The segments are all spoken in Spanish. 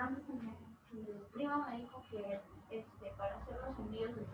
Mi prima me dijo que para hacer los envíos de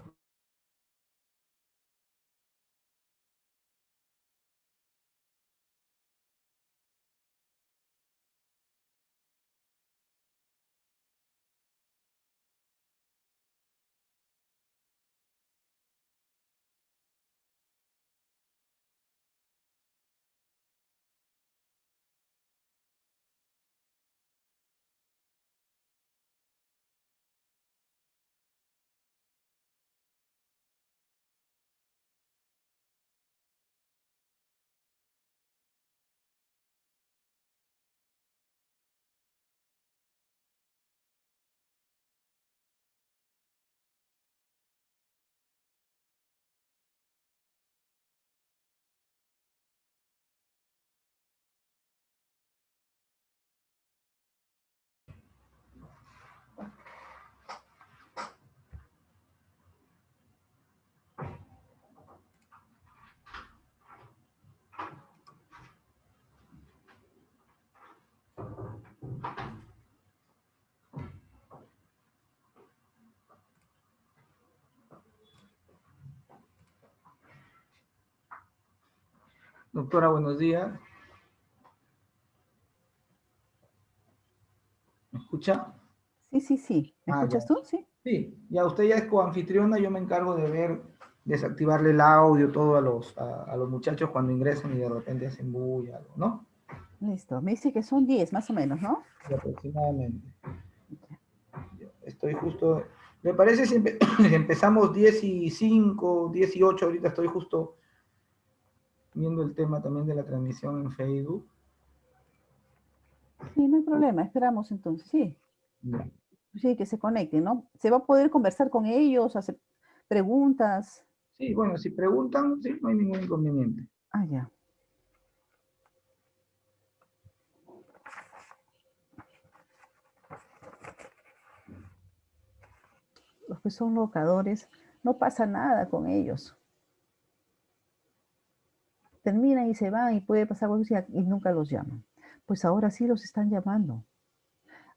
Doctora, buenos días. ¿Me escucha? Sí. ¿Me escuchas Ya. tú? Sí. Sí, ya usted ya es coanfitriona, yo me encargo de ver, desactivarle el audio, todo a los muchachos cuando ingresan y de repente hacen bulla, ¿no? Listo. Me dice que son 10 más o menos, ¿no? Sí, aproximadamente. Estoy justo, ¿me parece si empezamos 10:05, 10:08? Ahorita estoy justo viendo el tema también de la transmisión en Facebook. Sí, no hay problema. Esperamos entonces. Sí. Ya. Sí, que se conecten, ¿no? Se va a poder conversar con ellos, hacer preguntas. Sí, bueno, si preguntan, sí, no hay ningún inconveniente. Ah, ya. Los que son locadores, no pasa nada con ellos. Terminan y se van y puede pasar algo y nunca los llaman. Pues ahora sí los están llamando.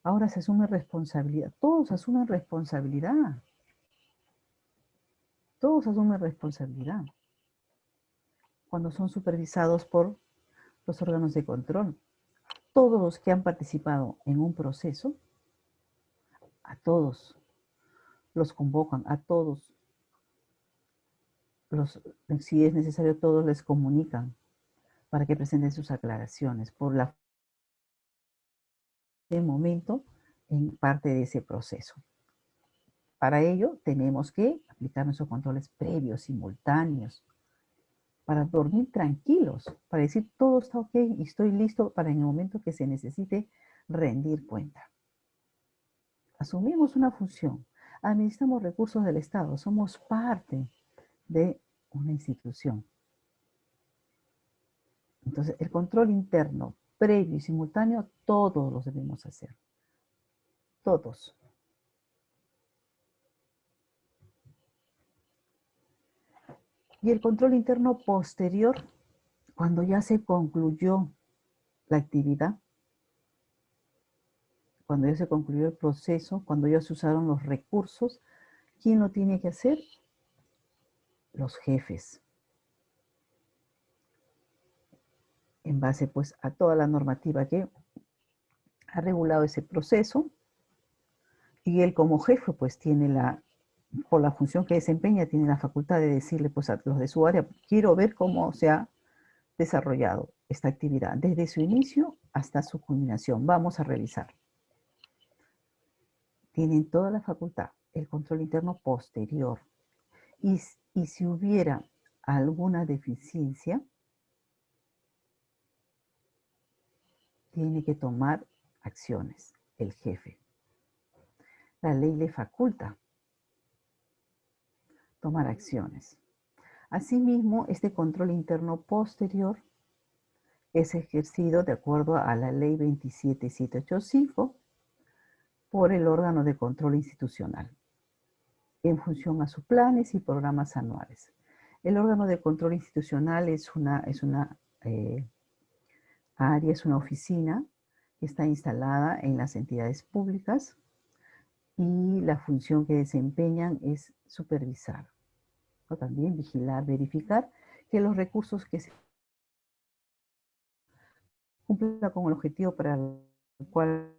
Ahora se asume responsabilidad. Todos asumen responsabilidad. Todos asumen responsabilidad cuando son supervisados por los órganos de control. Todos los que han participado en un proceso, a todos los convocan, a todos, si es necesario, todos les comunican para que presenten sus aclaraciones por el momento en parte de ese proceso. Para ello tenemos que aplicar nuestros controles previos, simultáneos, para dormir tranquilos, para decir todo está ok y estoy listo para en el momento que se necesite rendir cuenta. Asumimos una función, administramos recursos del Estado, somos parte de una institución. Entonces, el control interno, previo y simultáneo, todos los debemos hacer. Todos. Y el control interno posterior, cuando ya se concluyó la actividad, cuando ya se concluyó el proceso, cuando ya se usaron los recursos, ¿quién lo tiene que hacer? Los jefes. En base pues a toda la normativa que ha regulado ese proceso, y él como jefe pues tiene por la función que desempeña, tiene la facultad de decirle pues a los de su área, quiero ver cómo se ha desarrollado esta actividad, desde su inicio hasta su culminación. Vamos a revisar. Tienen toda la facultad, el control interno posterior. Y si hubiera alguna deficiencia, tiene que tomar acciones el jefe. La ley le faculta tomar acciones. Asimismo, este control interno posterior es ejercido de acuerdo a la ley 27785 por el órgano de control institucional, en función a sus planes y programas anuales. El órgano de control institucional es una área, es una oficina que está instalada en las entidades públicas y la función que desempeñan es supervisar, o también vigilar, verificar que los recursos que se cumplan con el objetivo para el cual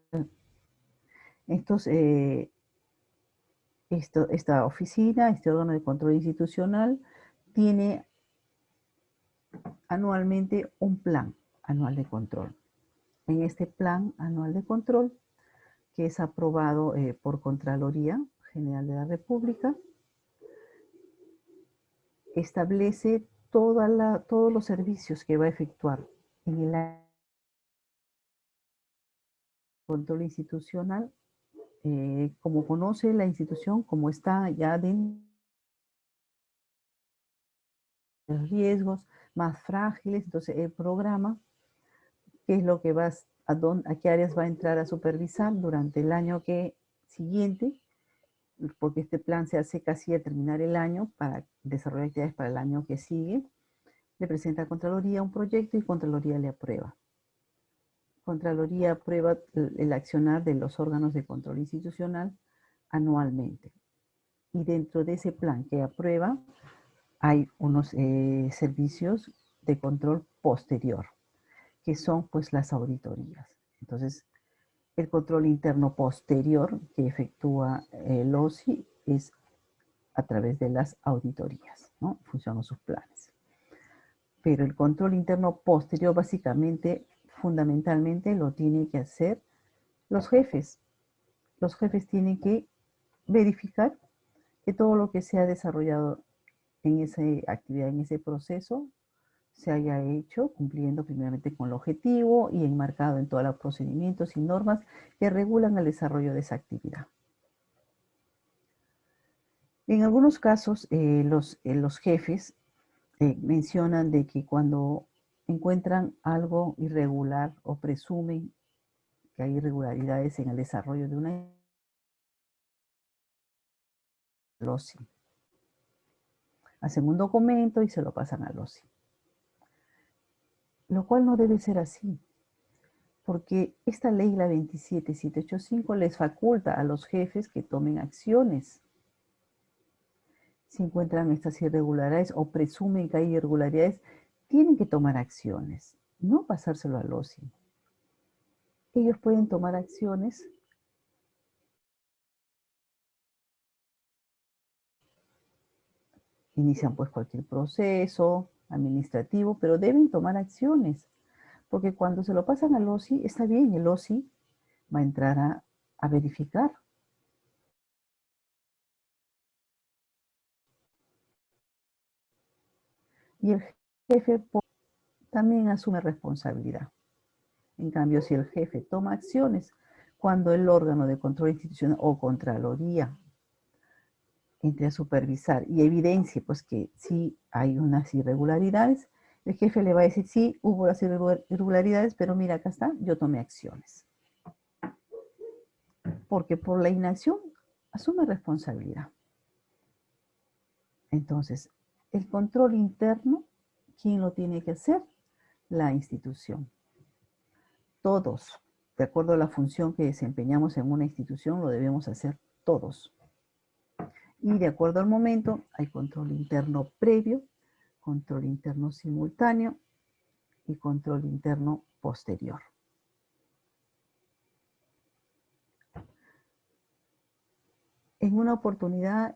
esta oficina, este órgano de control institucional, tiene anualmente un plan anual de control. En este plan anual de control, que es aprobado por Contraloría General de la República, establece todos los servicios que va a efectuar en el área de control institucional, como conoce la institución, como está ya dentro de los riesgos más frágiles, entonces el programa, qué es lo que a qué áreas va a entrar a supervisar durante el año siguiente, porque este plan se hace casi a terminar el año para desarrollar actividades para el año que sigue. Le presenta a Contraloría un proyecto y Contraloría le aprueba. Contraloría aprueba el accionar de los órganos de control institucional anualmente. Y dentro de ese plan que aprueba hay unos servicios de control posterior, que son pues las auditorías. Entonces, el control interno posterior que efectúa el OSI es a través de las auditorías, ¿no? Funcionan sus planes. Pero el control interno posterior básicamente, fundamentalmente, lo tienen que hacer los jefes. Los jefes tienen que verificar que todo lo que se ha desarrollado en esa actividad, en ese proceso, se haya hecho cumpliendo primeramente con el objetivo y enmarcado en todos los procedimientos y normas que regulan el desarrollo de esa actividad. En algunos casos, los jefes mencionan de que cuando encuentran algo irregular o presumen que hay irregularidades en el desarrollo de una LOSI, hacen un documento y se lo pasan al LOSI. Lo cual no debe ser así, porque esta ley, la 27785, les faculta a los jefes que tomen acciones si encuentran estas irregularidades o presumen que hay irregularidades. Tienen que tomar acciones, no pasárselo al OSI. Ellos pueden tomar acciones inician pues cualquier proceso administrativo, pero deben tomar acciones, porque cuando se lo pasan al OSI, está bien, el OSI va a entrar a verificar. Y el jefe también asume responsabilidad. En cambio, si el jefe toma acciones cuando el órgano de control institucional o Contraloría entre a supervisar y evidencie pues que sí hay unas irregularidades, el jefe le va a decir, sí, hubo las irregularidades, pero mira, acá está, yo tomé acciones. Porque por la inacción asume responsabilidad. Entonces, el control interno, ¿quién lo tiene que hacer? La institución. Todos, de acuerdo a la función que desempeñamos en una institución, lo debemos hacer todos. Y de acuerdo al momento, hay control interno previo, control interno simultáneo y control interno posterior. En una oportunidad,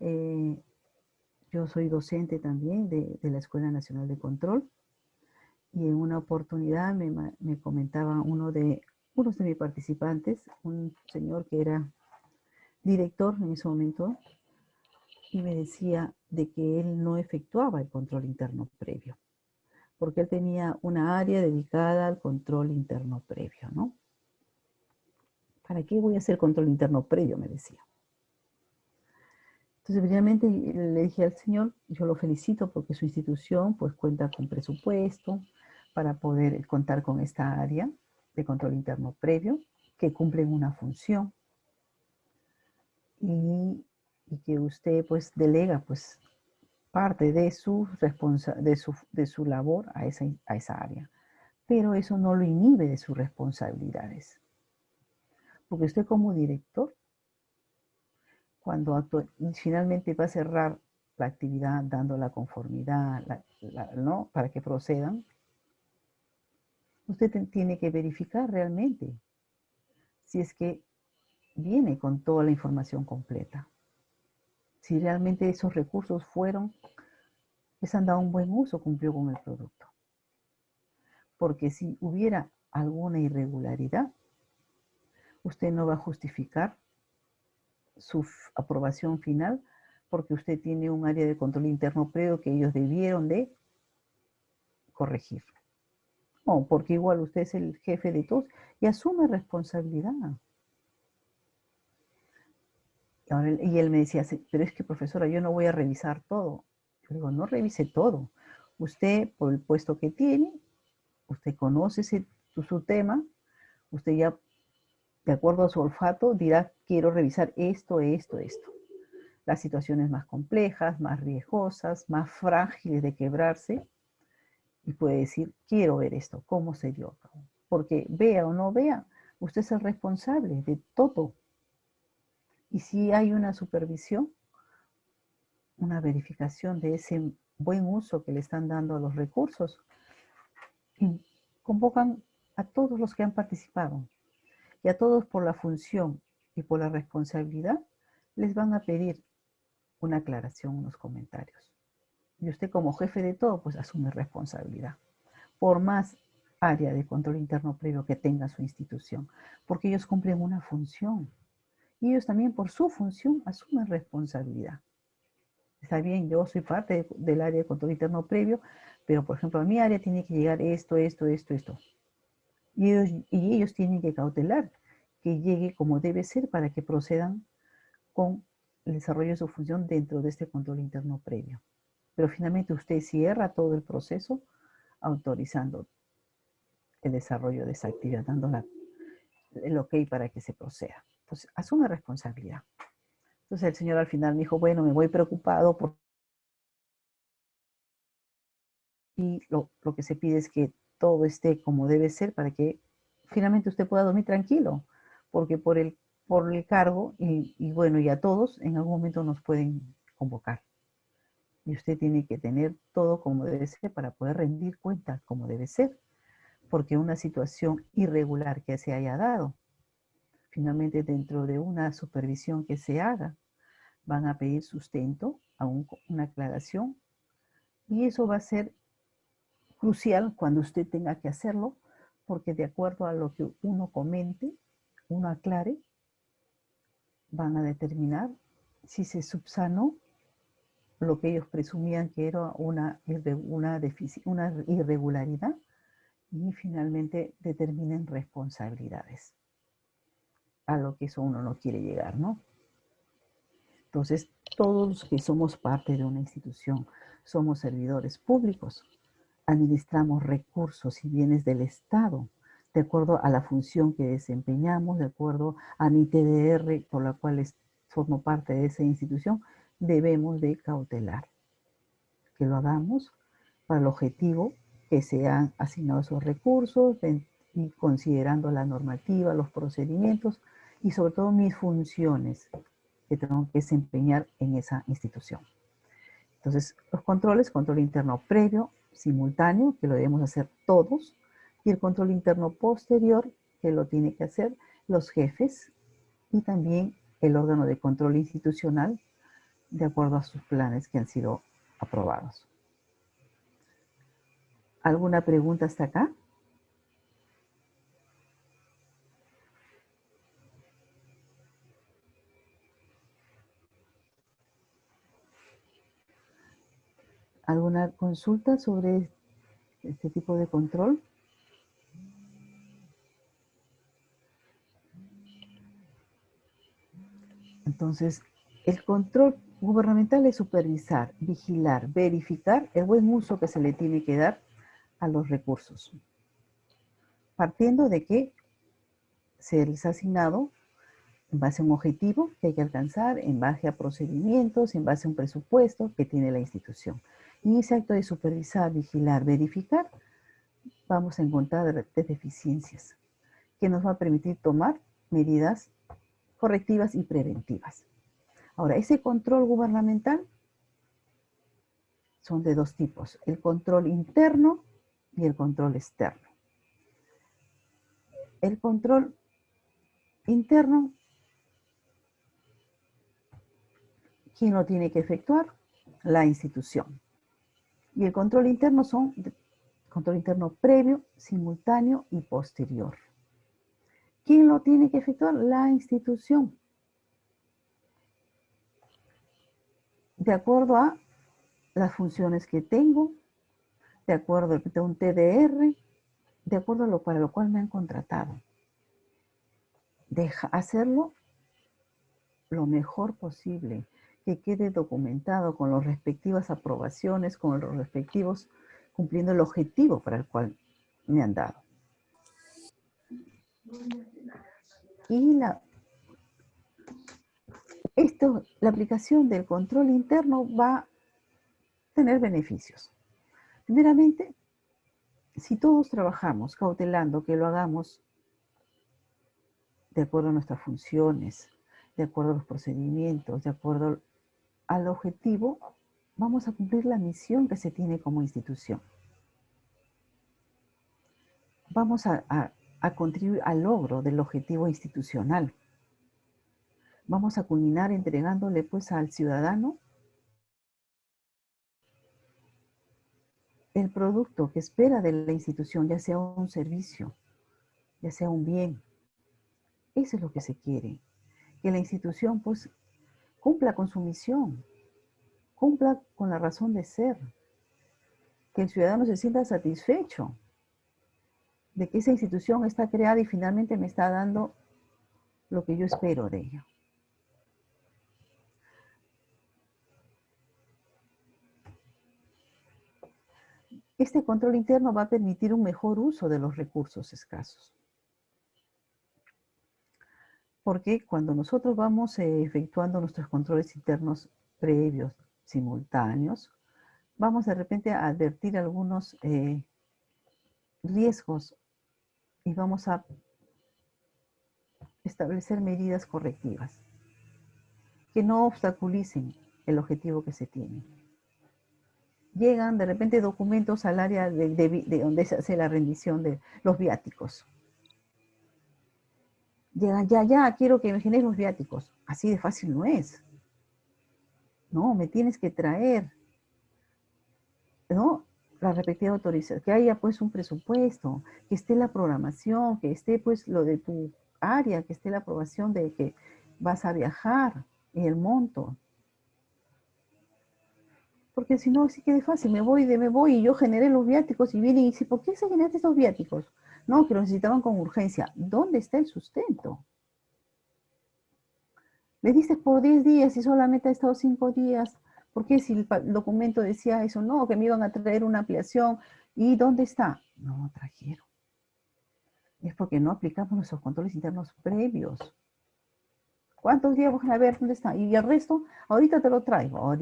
yo soy docente también de la Escuela Nacional de Control, y en una oportunidad me comentaba unos de mis participantes, un señor que era director en ese momento, y me decía de que él no efectuaba el control interno previo, porque él tenía una área dedicada al control interno previo, ¿no? ¿Para qué voy a hacer control interno previo?, me decía. Entonces, finalmente le dije al señor, yo lo felicito porque su institución pues cuenta con presupuesto para poder contar con esta área de control interno previo, que cumplen una función, y que usted pues delega pues parte de su labor a esa área. Pero eso no lo inhibe de sus responsabilidades. Porque usted como director, cuando finalmente va a cerrar la actividad dando la conformidad, ¿no? Para que procedan, usted tiene que verificar realmente si es que viene con toda la información completa. Si realmente esos recursos les han dado un buen uso, cumplió con el producto. Porque si hubiera alguna irregularidad, usted no va a justificar su aprobación final porque usted tiene un área de control interno previo que ellos debieron de corregir. No, porque igual usted es el jefe de todos y asume responsabilidad. Y él me decía, pero es que profesora, yo no voy a revisar todo. Yo digo, no revise todo. Usted, por el puesto que tiene, usted conoce su tema, usted ya, de acuerdo a su olfato, dirá, quiero revisar esto, esto, esto. Las situaciones más complejas, más riesgosas, más frágiles de quebrarse, y puede decir, quiero ver esto, cómo se dio. Porque vea o no vea, usted es el responsable de todo. Y si hay una supervisión, una verificación de ese buen uso que le están dando a los recursos, y convocan a todos los que han participado y a todos por la función y por la responsabilidad, les van a pedir una aclaración, unos comentarios. Y usted como jefe de todo, pues asume responsabilidad. Por más área de control interno previo que tenga su institución, porque ellos cumplen una función. Y ellos también por su función asumen responsabilidad. Está bien, yo soy parte del área de control interno previo, pero por ejemplo a mi área tiene que llegar esto. Y ellos tienen que cautelar que llegue como debe ser para que procedan con el desarrollo de su función dentro de este control interno previo. Pero finalmente usted cierra todo el proceso autorizando el desarrollo de esa actividad, dando el ok para que se proceda. Entonces, asume responsabilidad. Entonces el señor al final me dijo, bueno, me voy preocupado y lo que se pide es que todo esté como debe ser para que finalmente usted pueda dormir tranquilo, porque por el cargo y bueno, y a todos en algún momento nos pueden convocar. Y usted tiene que tener todo como debe ser para poder rendir cuentas como debe ser, porque una situación irregular que se haya dado, finalmente dentro de una supervisión que se haga, van a pedir sustento, una aclaración, y eso va a ser crucial cuando usted tenga que hacerlo, porque de acuerdo a lo que uno comente, uno aclare, van a determinar si se subsanó lo que ellos presumían que era una irregularidad y finalmente determinen responsabilidades, a lo que eso uno no quiere llegar, ¿no? Entonces, todos los que somos parte de una institución, somos servidores públicos, administramos recursos y bienes del Estado, de acuerdo a la función que desempeñamos, de acuerdo a mi TDR, por la cual formo parte de esa institución, debemos de cautelar que lo hagamos para el objetivo que se han asignado esos recursos y considerando la normativa, los procedimientos y sobre todo mis funciones que tengo que desempeñar en esa institución. Entonces, los controles, control interno previo, simultáneo, que lo debemos hacer todos, y el control interno posterior, que lo tienen que hacer los jefes y también el órgano de control institucional, de acuerdo a sus planes que han sido aprobados. ¿Alguna pregunta hasta acá? ¿Alguna consulta sobre este tipo de control? Entonces, el control gubernamental es supervisar, vigilar, verificar el buen uso que se le tiene que dar a los recursos, partiendo de que se les ha asignado en base a un objetivo que hay que alcanzar, en base a procedimientos, en base a un presupuesto que tiene la institución. Y en ese acto de supervisar, vigilar, verificar, vamos a encontrar deficiencias que nos va a permitir tomar medidas correctivas y preventivas. Ahora, ese control gubernamental son de dos tipos, el control interno y el control externo. El control interno, ¿quién lo tiene que efectuar? La institución. Y el control interno son control interno previo, simultáneo y posterior. ¿Quién lo tiene que efectuar? La institución. De acuerdo a las funciones que tengo, de acuerdo a un TDR, de acuerdo a para lo cual me han contratado. Hacerlo lo mejor posible, que quede documentado con las respectivas aprobaciones, con los respectivos, cumpliendo el objetivo para el cual me han dado. Y la aplicación del control interno va a tener beneficios. Primeramente, si todos trabajamos cautelando que lo hagamos de acuerdo a nuestras funciones, de acuerdo a los procedimientos, de acuerdo al objetivo, vamos a cumplir la misión que se tiene como institución. Vamos a contribuir al logro del objetivo institucional. Vamos a culminar entregándole pues al ciudadano el producto que espera de la institución, ya sea un servicio, ya sea un bien. Eso es lo que se quiere, que la institución pues cumpla con su misión, cumpla con la razón de ser, que el ciudadano se sienta satisfecho de que esa institución está creada y finalmente me está dando lo que yo espero de ella. Este control interno va a permitir un mejor uso de los recursos escasos. Porque cuando nosotros vamos efectuando nuestros controles internos previos, simultáneos, vamos de repente a advertir algunos riesgos y vamos a establecer medidas correctivas que no obstaculicen el objetivo que se tiene. Llegan de repente documentos al área de donde se hace la rendición de los viáticos. Llegan, ya, quiero que me generes los viáticos. Así de fácil no es. No, me tienes que traer, ¿no? La respectiva autorización, que haya pues un presupuesto, que esté la programación, que esté pues lo de tu área, que esté la aprobación de que vas a viajar, el monto. Porque si no, sí que de fácil, me voy y yo generé los viáticos y vienen y dicen, ¿por qué se generan estos viáticos? No, que lo necesitaban con urgencia. ¿Dónde está el sustento? Le dices por 10 días y solamente ha estado 5 días. ¿Por qué si el documento decía eso? No, que me iban a traer una ampliación. ¿Y dónde está? No trajeron. Es porque no aplicamos nuestros controles internos previos. ¿Cuántos días van a ver dónde está? Y el resto, ahorita te lo traigo,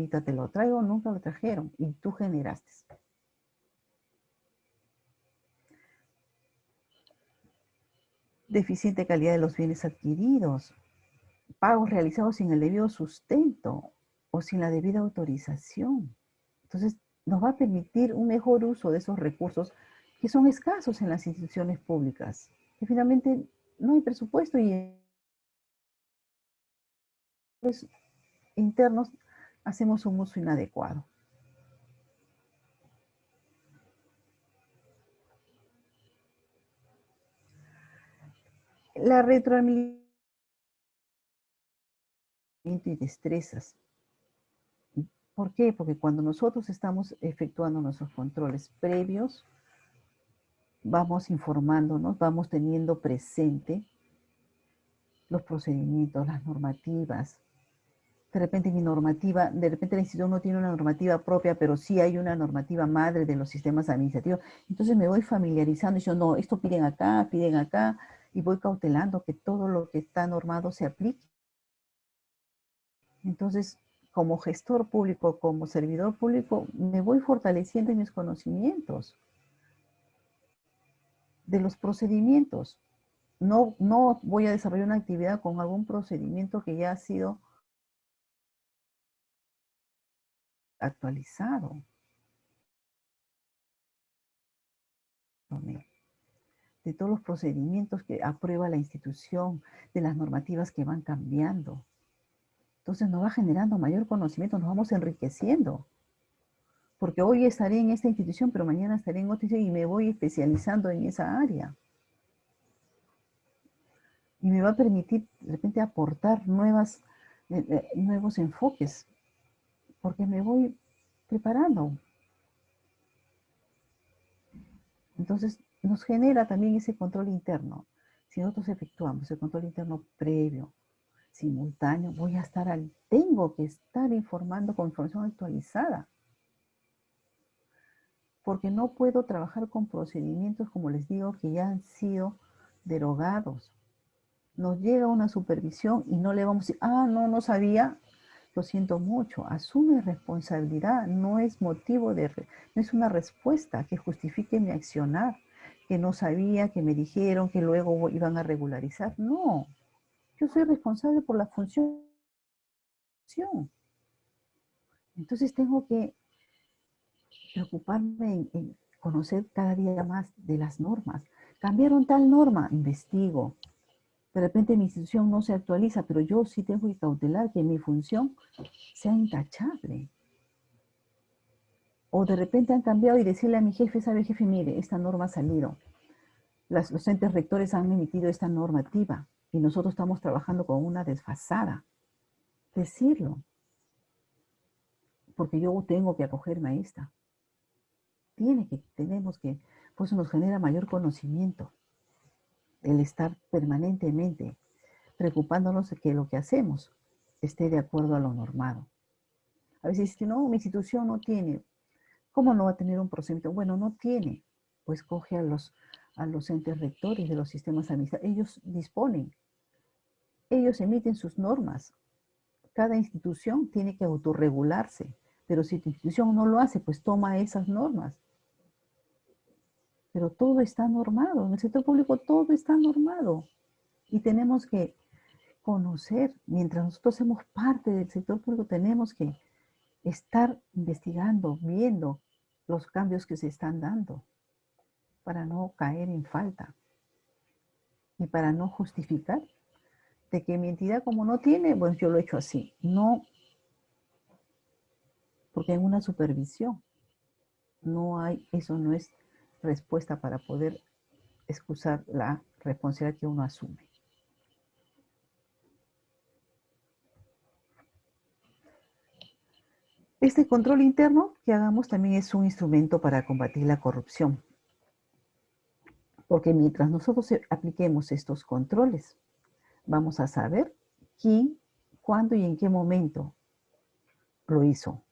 nunca lo trajeron. Y tú generaste. Deficiente calidad de los bienes adquiridos. Pagos realizados sin el debido sustento o sin la debida autorización. Entonces, nos va a permitir un mejor uso de esos recursos que son escasos en las instituciones públicas, que finalmente no hay presupuesto y los internos hacemos un uso inadecuado. La retroalimentación y destrezas. ¿Por qué? Porque cuando nosotros estamos efectuando nuestros controles previos, vamos informándonos, vamos teniendo presente los procedimientos, las normativas. De repente mi normativa, de repente la institución no tiene una normativa propia, pero sí hay una normativa madre de los sistemas administrativos. Entonces me voy familiarizando y yo, no, esto piden acá, y voy cautelando que todo lo que está normado se aplique. Entonces, como gestor público, como servidor público, me voy fortaleciendo en mis conocimientos de los procedimientos. no voy a desarrollar una actividad con algún procedimiento que ya ha sido actualizado. De todos los procedimientos que aprueba la institución, de las normativas que van cambiando. Entonces nos va generando mayor conocimiento, nos vamos enriqueciendo. Porque hoy estaré en esta institución, pero mañana estaré en otra institución y me voy especializando en esa área. Y me va a permitir de repente aportar nuevos enfoques, porque me voy preparando. Entonces nos genera también ese control interno. Si nosotros efectuamos el control interno previo, simultáneo, tengo que estar informando con información actualizada. Porque no puedo trabajar con procedimientos, como les digo, que ya han sido derogados. Nos llega una supervisión y no le vamos a decir, no sabía, lo siento mucho. Asume responsabilidad, no es motivo no es una respuesta que justifique mi accionar, que no sabía, que me dijeron que luego iban a regularizar. No, yo soy responsable por la función. Entonces tengo que preocuparme en conocer cada día más de las normas. Cambiaron tal norma, investigo. De repente mi institución no se actualiza, pero yo sí tengo que cautelar que mi función sea intachable. O de repente han cambiado y decirle a mi jefe, ¿sabe jefe? Mire, esta norma ha salido. Los entes rectores han emitido esta normativa y nosotros estamos trabajando con una desfasada. Decirlo. Porque yo tengo que acogerme a esta. Tenemos que, pues nos genera mayor conocimiento. El estar permanentemente preocupándonos de que lo que hacemos esté de acuerdo a lo normado. A veces dicen, no, mi institución no tiene. ¿Cómo no va a tener un procedimiento? Bueno, no tiene. Pues coge a los entes rectores de los sistemas administrativos. Ellos disponen. Ellos emiten sus normas. Cada institución tiene que autorregularse. Pero si tu institución no lo hace, pues toma esas normas. Pero todo está normado. En el sector público todo está normado. Y tenemos que conocer, mientras nosotros somos parte del sector público, tenemos que estar investigando, viendo los cambios que se están dando para no caer en falta y para no justificar de que mi entidad como no tiene, pues yo lo he hecho así. No, porque en una supervisión eso no es respuesta para poder excusar la responsabilidad que uno asume. Este control interno que hagamos también es un instrumento para combatir la corrupción. Porque mientras nosotros apliquemos estos controles, vamos a saber quién, cuándo y en qué momento lo hizo.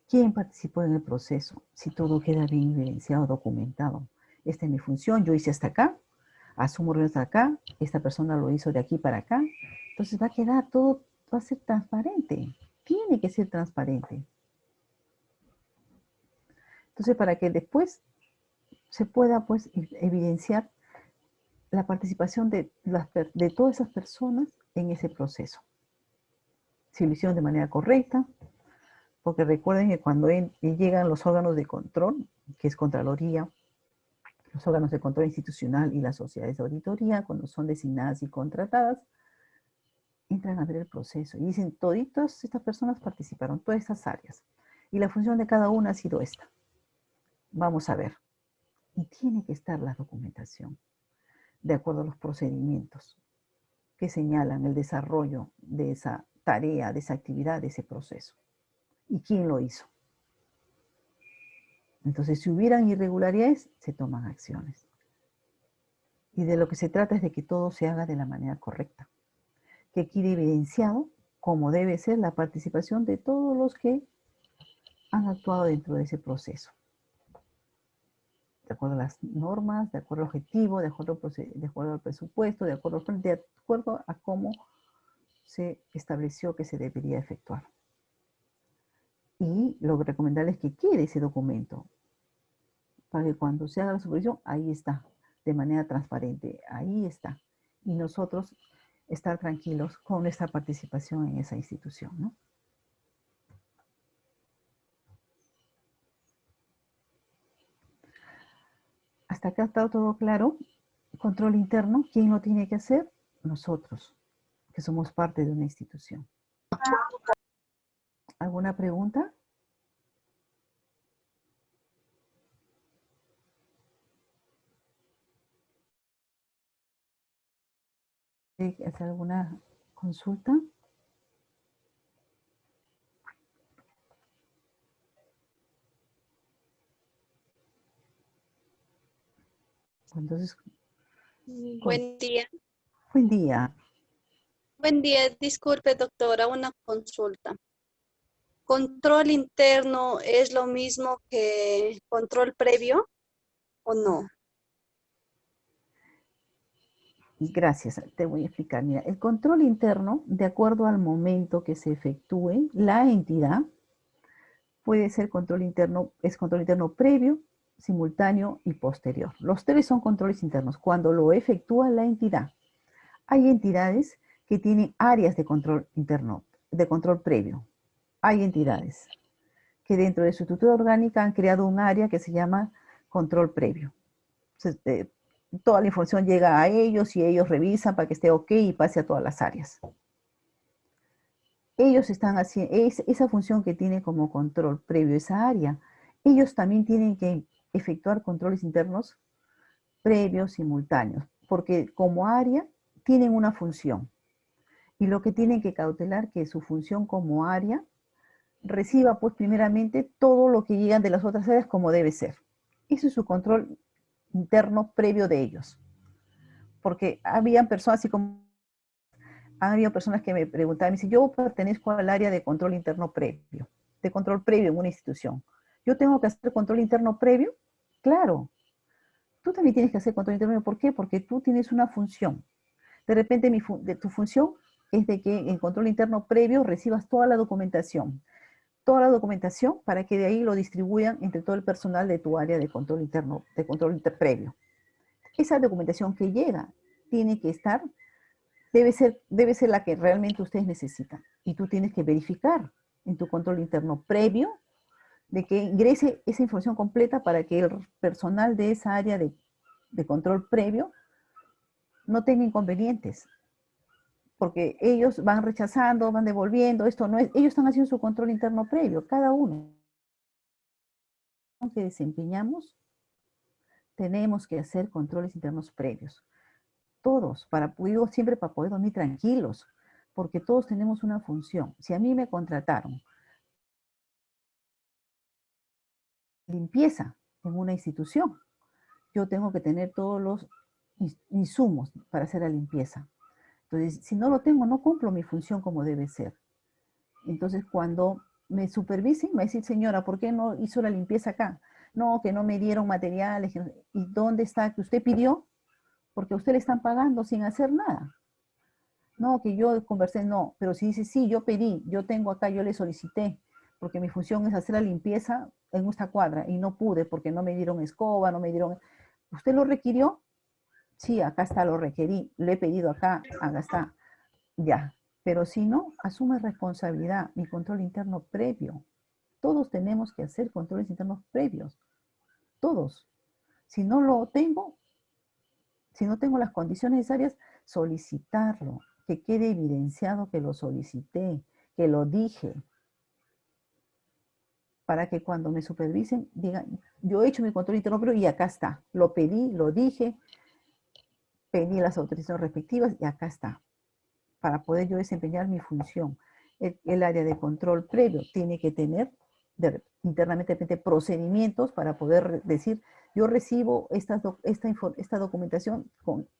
¿Quién participó en el proceso? Si todo queda bien evidenciado, documentado. Esta es mi función, yo hice hasta acá, asumo hasta acá, esta persona lo hizo de aquí para acá. Entonces va a quedar todo, va a ser transparente. Tiene que ser transparente. Entonces para que después se pueda pues evidenciar la participación de todas esas personas en ese proceso. Si lo hicieron de manera correcta, porque recuerden que cuando llegan los órganos de control, que es Contraloría, los órganos de control institucional y las sociedades de auditoría, cuando son designadas y contratadas, entran a ver el proceso y dicen, toditas estas personas participaron, todas estas áreas, y la función de cada una ha sido esta. Vamos a ver. Y tiene que estar la documentación, de acuerdo a los procedimientos que señalan el desarrollo de esa tarea, de esa actividad, de ese proceso. ¿Y quién lo hizo? Entonces, si hubieran irregularidades, se toman acciones. Y de lo que se trata es de que todo se haga de la manera correcta. Que quede evidenciado cómo debe ser la participación de todos los que han actuado dentro de ese proceso. De acuerdo a las normas, de acuerdo al objetivo, de acuerdo al presupuesto, de acuerdo a cómo se estableció que se debería efectuar. Y lo recomendable es que quede ese documento, para que cuando se haga la supervisión, ahí está. de manera transparente. Ahí está. Y nosotros estar tranquilos con nuestra participación en esa institución, ¿no? Hasta acá está todo claro. Control interno, ¿quién lo tiene que hacer? Nosotros, que somos parte de una institución. ¿Alguna pregunta? ¿Hacer alguna consulta? Entonces, Buen día. buen día. Buen día. Disculpe, doctora, una consulta. ¿Control interno es lo mismo que control previo o no? Gracias, te voy a explicar. Mira, el control interno, de acuerdo al momento que se efectúe la entidad, puede ser control interno, es control interno previo, simultáneo y posterior. Los tres son controles internos cuando lo efectúa la entidad. Hay entidades que tienen áreas de control interno, de control previo. Hay entidades que dentro de su estructura orgánica han creado un área que se llama control previo. Entonces, toda la información llega a ellos y ellos revisan para que esté ok y pase a todas las áreas. Ellos están haciendo, esa función que tiene como control previo esa área, ellos también tienen que efectuar controles internos previos, simultáneos, porque como área tienen una función. Y lo que tienen que cautelar que su función como área reciba pues primeramente todo lo que llegan de las otras áreas como debe ser. Eso es su control interno previo de ellos. Porque habían personas así como han habido personas que me preguntaban, me dicen, yo pertenezco al área de control interno previo, de control previo en una institución. ¿Yo tengo que hacer control interno previo? Claro. Tú también tienes que hacer control interno previo. ¿Por qué? Porque tú tienes una función. De repente tu función es de que en control interno previo recibas toda la documentación para que de ahí lo distribuyan entre todo el personal de tu área de control interno, de control previo. Esa documentación que llega tiene que estar debe ser la que realmente ustedes necesitan. Y tú tienes que verificar en tu control interno previo de que ingrese esa información completa para que el personal de esa área de control previo no tenga inconvenientes. Porque ellos van rechazando, van devolviendo, esto no es, ellos están haciendo su control interno previo, cada uno que desempeñamos, tenemos que hacer controles internos previos. Todos, siempre para poder dormir tranquilos, porque todos tenemos una función. Si a mí me contrataron limpieza en una institución, yo tengo que tener todos los insumos para hacer la limpieza. Entonces, si no lo tengo, no cumplo mi función como debe ser. Entonces, cuando me supervisen, me va a decir, señora, ¿por qué no hizo la limpieza acá? No, que no me dieron materiales. ¿Y dónde está que usted pidió? Porque a usted le están pagando sin hacer nada. No, que yo conversé, no. Pero si dice, sí, yo pedí, yo tengo acá, yo le solicité, porque mi función es hacer la limpieza en esta cuadra y no pude porque no me dieron escoba, no me dieron... ¿Usted lo requirió? Sí, acá está, lo requerí, lo he pedido acá está. Ya. Pero si no, asume responsabilidad, mi control interno previo. Todos tenemos que hacer controles internos previos. Todos. Si no lo tengo, si no tengo las condiciones necesarias, solicitarlo, que quede evidenciado que lo solicité, que lo dije, para que cuando me supervisen digan, yo he hecho mi control interno previo y acá está, lo pedí, lo dije, pedí las autorizaciones respectivas y acá está, para poder yo desempeñar mi función. El área de control previo tiene que tener internamente procedimientos para poder decir, yo recibo esta documentación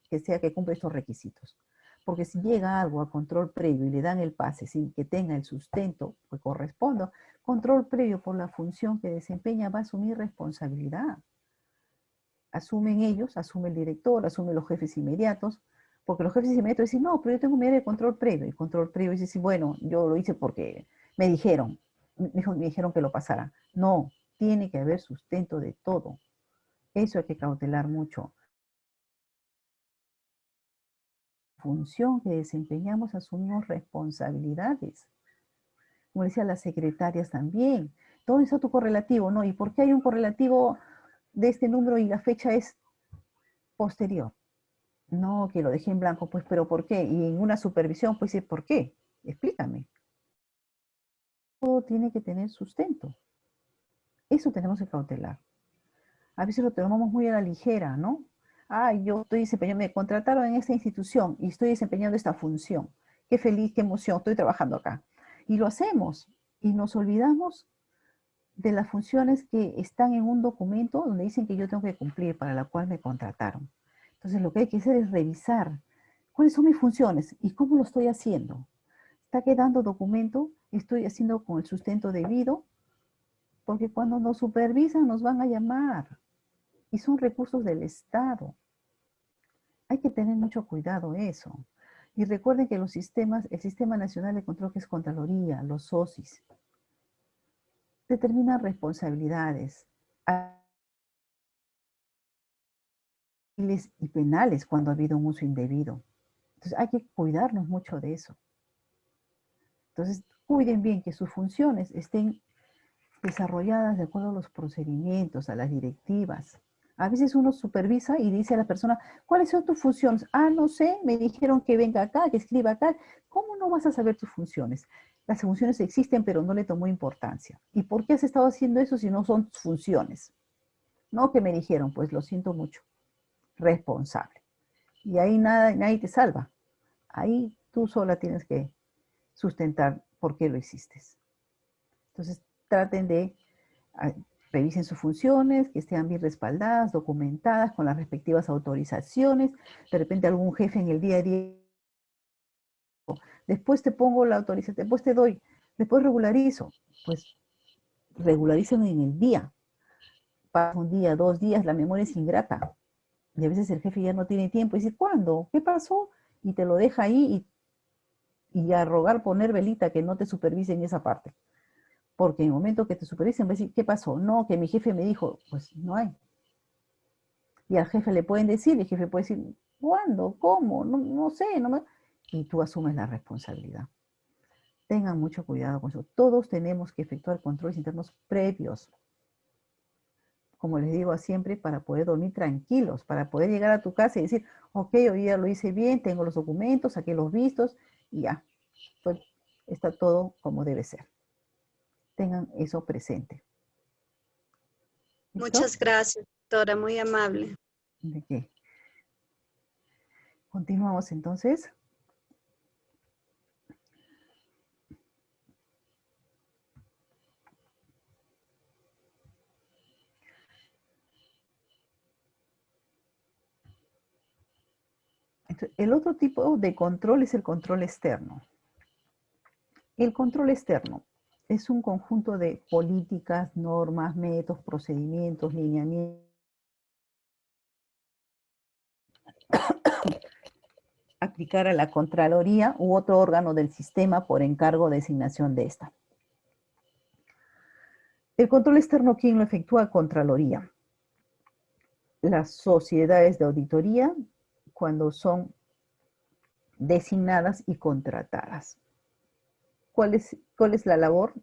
que sea que cumpla estos requisitos. Porque si llega algo a control previo y le dan el pase sin que tenga el sustento que corresponda, control previo por la función que desempeña va a asumir responsabilidad. Asumen ellos, asume el director, asumen los jefes inmediatos, porque los jefes inmediatos dicen, no, pero yo tengo mi área de control previo. Y control previo dice, sí, bueno, yo lo hice porque me dijeron que lo pasara. No, tiene que haber sustento de todo. Eso hay que cautelar mucho. función que desempeñamos asumimos responsabilidades. Como decía, las secretarias también. Todo es autocorrelativo, ¿no? ¿Y por qué hay un correlativo de este número y la fecha es posterior? No, que lo dejé en blanco, pues, ¿pero por qué? Y en una supervisión, pues, ¿por qué? Explícame. Todo tiene que tener sustento. Eso tenemos que cautelar. A veces lo tomamos muy a la ligera, ¿no? Yo estoy desempeñando, me contrataron en esta institución y estoy desempeñando esta función. Qué feliz, qué emoción, estoy trabajando acá. Y lo hacemos y nos olvidamos de las funciones que están en un documento donde dicen que yo tengo que cumplir, para la cual me contrataron. Entonces lo que hay que hacer es revisar cuáles son mis funciones y cómo lo estoy haciendo. ¿Está quedando documento? ¿Estoy haciendo con el sustento debido? Porque cuando nos supervisan nos van a llamar y son recursos del Estado. Hay que tener mucho cuidado eso. Y recuerden que los sistemas, el Sistema Nacional de Control, que es Contraloría, los SOSIS, determinan responsabilidades y penales cuando ha habido un uso indebido. Entonces hay que cuidarnos mucho de eso. Entonces cuiden bien que sus funciones estén desarrolladas de acuerdo a los procedimientos, a las directivas. A veces uno supervisa y dice a la persona, ¿cuáles son tus funciones? No sé, me dijeron que venga acá, que escriba acá. ¿Cómo no vas a saber tus funciones? Las funciones existen, pero no le tomó importancia. ¿Y por qué has estado haciendo eso si no son tus funciones? No, que me dijeron, pues lo siento mucho. Responsable. Y ahí nadie te salva. Ahí tú sola tienes que sustentar por qué lo hiciste. Entonces, traten de, revisen sus funciones, que estén bien respaldadas, documentadas, con las respectivas autorizaciones. De repente algún jefe en el día a día, después te pongo la autorización, después te doy, después regularizo. Pues regularicen en el día. Pasa un día, 2 días, la memoria es ingrata. Y a veces el jefe ya no tiene tiempo y dice, ¿cuándo? ¿Qué pasó? Y te lo deja ahí y a rogar poner velita que no te supervisen esa parte. Porque en el momento que te supervisen, va a decir, ¿qué pasó? No, que mi jefe me dijo, pues no hay. Y al jefe le pueden decir, y el jefe puede decir, ¿cuándo? ¿Cómo? No sé. Y tú asumes la responsabilidad. Tengan mucho cuidado con eso. Todos tenemos que efectuar controles internos previos. Como les digo siempre, para poder dormir tranquilos, para poder llegar a tu casa y decir, ok, hoy ya lo hice bien, tengo los documentos, saqué los vistos, y ya. Pues está todo como debe ser. Tengan eso presente. ¿Listo? Muchas gracias, doctora, muy amable. ¿De qué? Continuamos entonces. Entonces, el otro tipo de control es el control externo. El control externo es un conjunto de políticas, normas, métodos, procedimientos, lineamientos, aplicar a la Contraloría u otro órgano del sistema por encargo de designación de esta. El control externo, ¿quién lo efectúa? Contraloría. Las sociedades de auditoría, cuando son designadas y contratadas. ¿Cuál es la labor?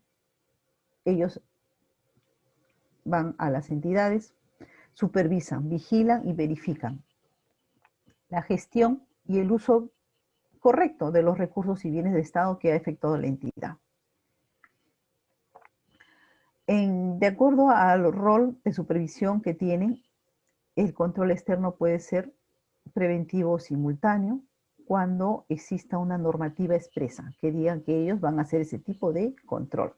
Ellos van a las entidades, supervisan, vigilan y verifican la gestión y el uso correcto de los recursos y bienes de Estado que ha efectuado la entidad. De acuerdo al rol de supervisión que tienen, el control externo puede ser preventivo o simultáneo cuando exista una normativa expresa que digan que ellos van a hacer ese tipo de control.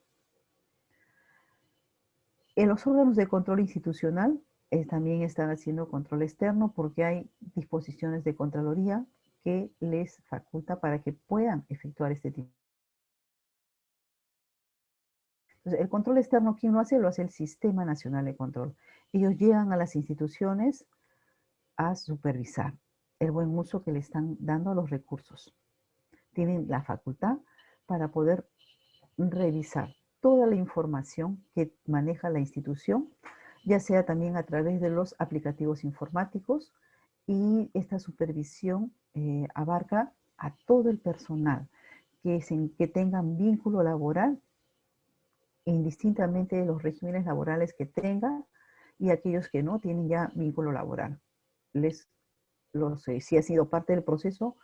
En los órganos de control institucional también están haciendo control externo porque hay disposiciones de Contraloría que les faculta para que puedan efectuar este tipo. Entonces, el control externo, ¿quién lo hace? Lo hace el Sistema Nacional de Control. Ellos llegan a las instituciones a supervisar el buen uso que le están dando a los recursos. Tienen la facultad para poder revisar toda la información que maneja la institución, ya sea también a través de los aplicativos informáticos, y esta supervisión abarca a todo el personal que tengan vínculo laboral, indistintamente de los regímenes laborales que tengan, y aquellos que no tienen ya vínculo laboral. Si ha sido parte del proceso,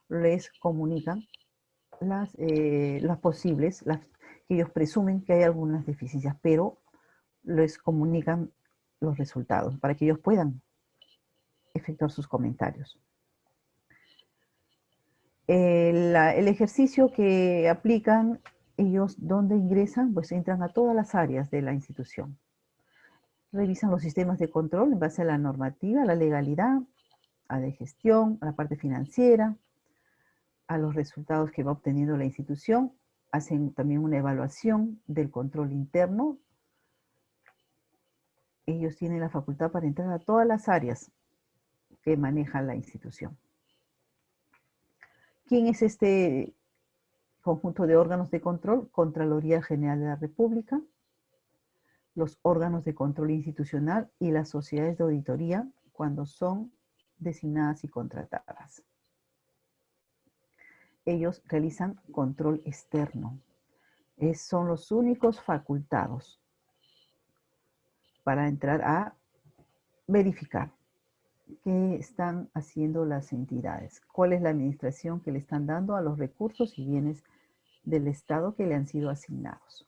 les comunican las posibles, que ellos presumen que hay algunas deficiencias, pero les comunican los resultados para que ellos puedan efectuar sus comentarios. El ejercicio que aplican ellos, donde ingresan, pues entran a todas las áreas de la institución. Revisan los sistemas de control en base a la normativa, a la legalidad, a la gestión, a la parte financiera, a los resultados que va obteniendo la institución. Hacen también una evaluación del control interno. Ellos tienen la facultad para entrar a todas las áreas que maneja la institución. ¿Quién es este conjunto de órganos de control? Contraloría General de la República, los órganos de control institucional y las sociedades de auditoría cuando son designadas y contratadas. Ellos realizan control externo. Son los únicos facultados para entrar a verificar qué están haciendo las entidades, cuál es la administración que le están dando a los recursos y bienes del Estado que le han sido asignados.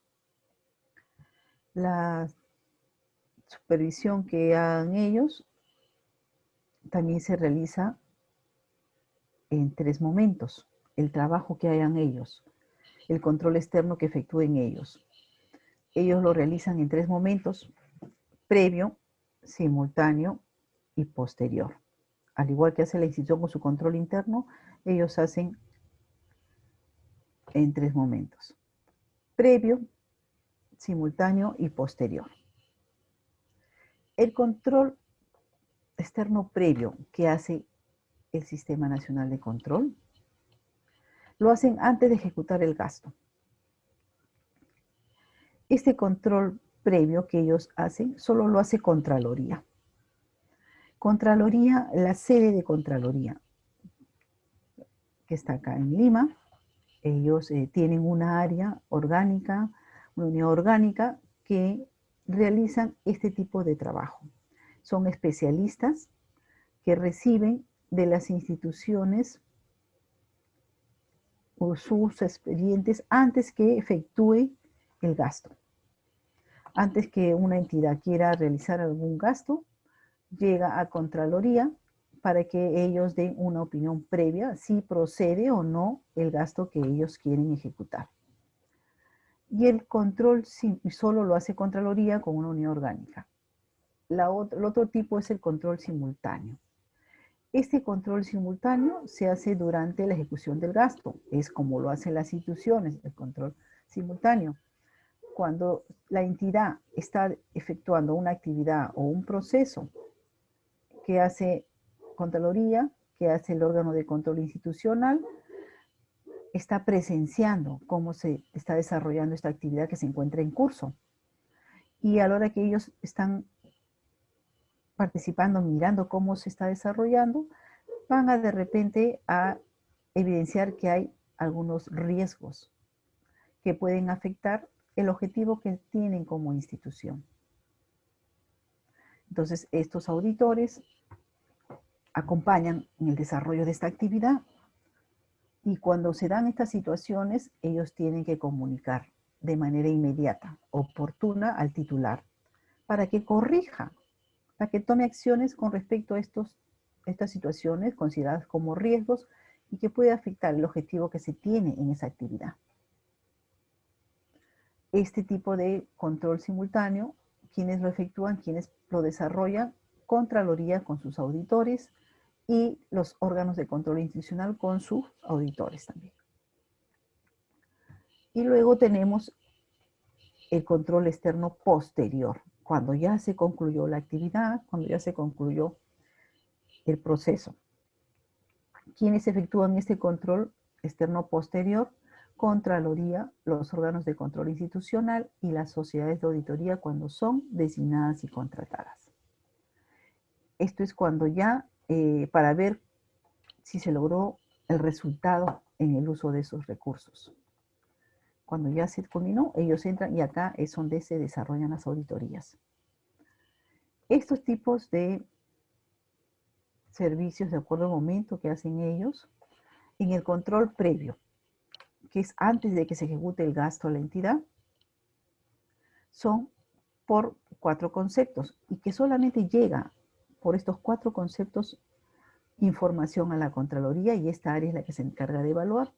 La supervisión que hagan ellos también se realiza en 3 momentos. El trabajo que hagan ellos, el control externo que efectúen ellos. Ellos lo realizan en 3 momentos: previo, simultáneo y posterior. Al igual que hace la institución con su control interno, ellos hacen en 3 momentos: previo, simultáneo y posterior. El control externo previo que hace el Sistema Nacional de Control, lo hacen antes de ejecutar el gasto. Este control previo que ellos hacen, solo lo hace Contraloría. Contraloría, la sede de Contraloría, que está acá en Lima, ellos tienen una área orgánica, una unidad orgánica que realizan este tipo de trabajo. Son especialistas que reciben de las instituciones o sus expedientes antes que efectúe el gasto. Antes que una entidad quiera realizar algún gasto, llega a Contraloría para que ellos den una opinión previa si procede o no el gasto que ellos quieren ejecutar. Y el control solo lo hace Contraloría con una unidad orgánica. El otro tipo es el control simultáneo. Este control simultáneo se hace durante la ejecución del gasto. Es como lo hacen las instituciones, el control simultáneo. Cuando la entidad está efectuando una actividad o un proceso que hace Contraloría, que hace el órgano de control institucional, está presenciando cómo se está desarrollando esta actividad que se encuentra en curso. Y a la hora que ellos están participando, mirando cómo se está desarrollando, van a de repente a evidenciar que hay algunos riesgos que pueden afectar el objetivo que tienen como institución. Entonces, estos auditores acompañan en el desarrollo de esta actividad y cuando se dan estas situaciones, ellos tienen que comunicar de manera inmediata, oportuna al titular, para que corrija, para que tome acciones con respecto a estas situaciones consideradas como riesgos y que puede afectar el objetivo que se tiene en esa actividad. Este tipo de control simultáneo, quienes lo efectúan, quienes lo desarrollan, Contraloría con sus auditores y los órganos de control institucional con sus auditores también. Y luego tenemos el control externo posterior, cuando ya se concluyó la actividad, cuando ya se concluyó el proceso. ¿Quiénes efectúan este control externo posterior? Contraloría, los órganos de control institucional y las sociedades de auditoría cuando son designadas y contratadas. Esto es cuando ya, para ver si se logró el resultado en el uso de esos recursos. Cuando ya se culminó, ellos entran y acá es donde se desarrollan las auditorías. Estos tipos de servicios, de acuerdo al momento que hacen ellos, en el control previo, que es antes de que se ejecute el gasto a la entidad, son por 4 conceptos y que solamente llega por estos 4 conceptos información a la Contraloría, y esta área es la que se encarga de evaluar.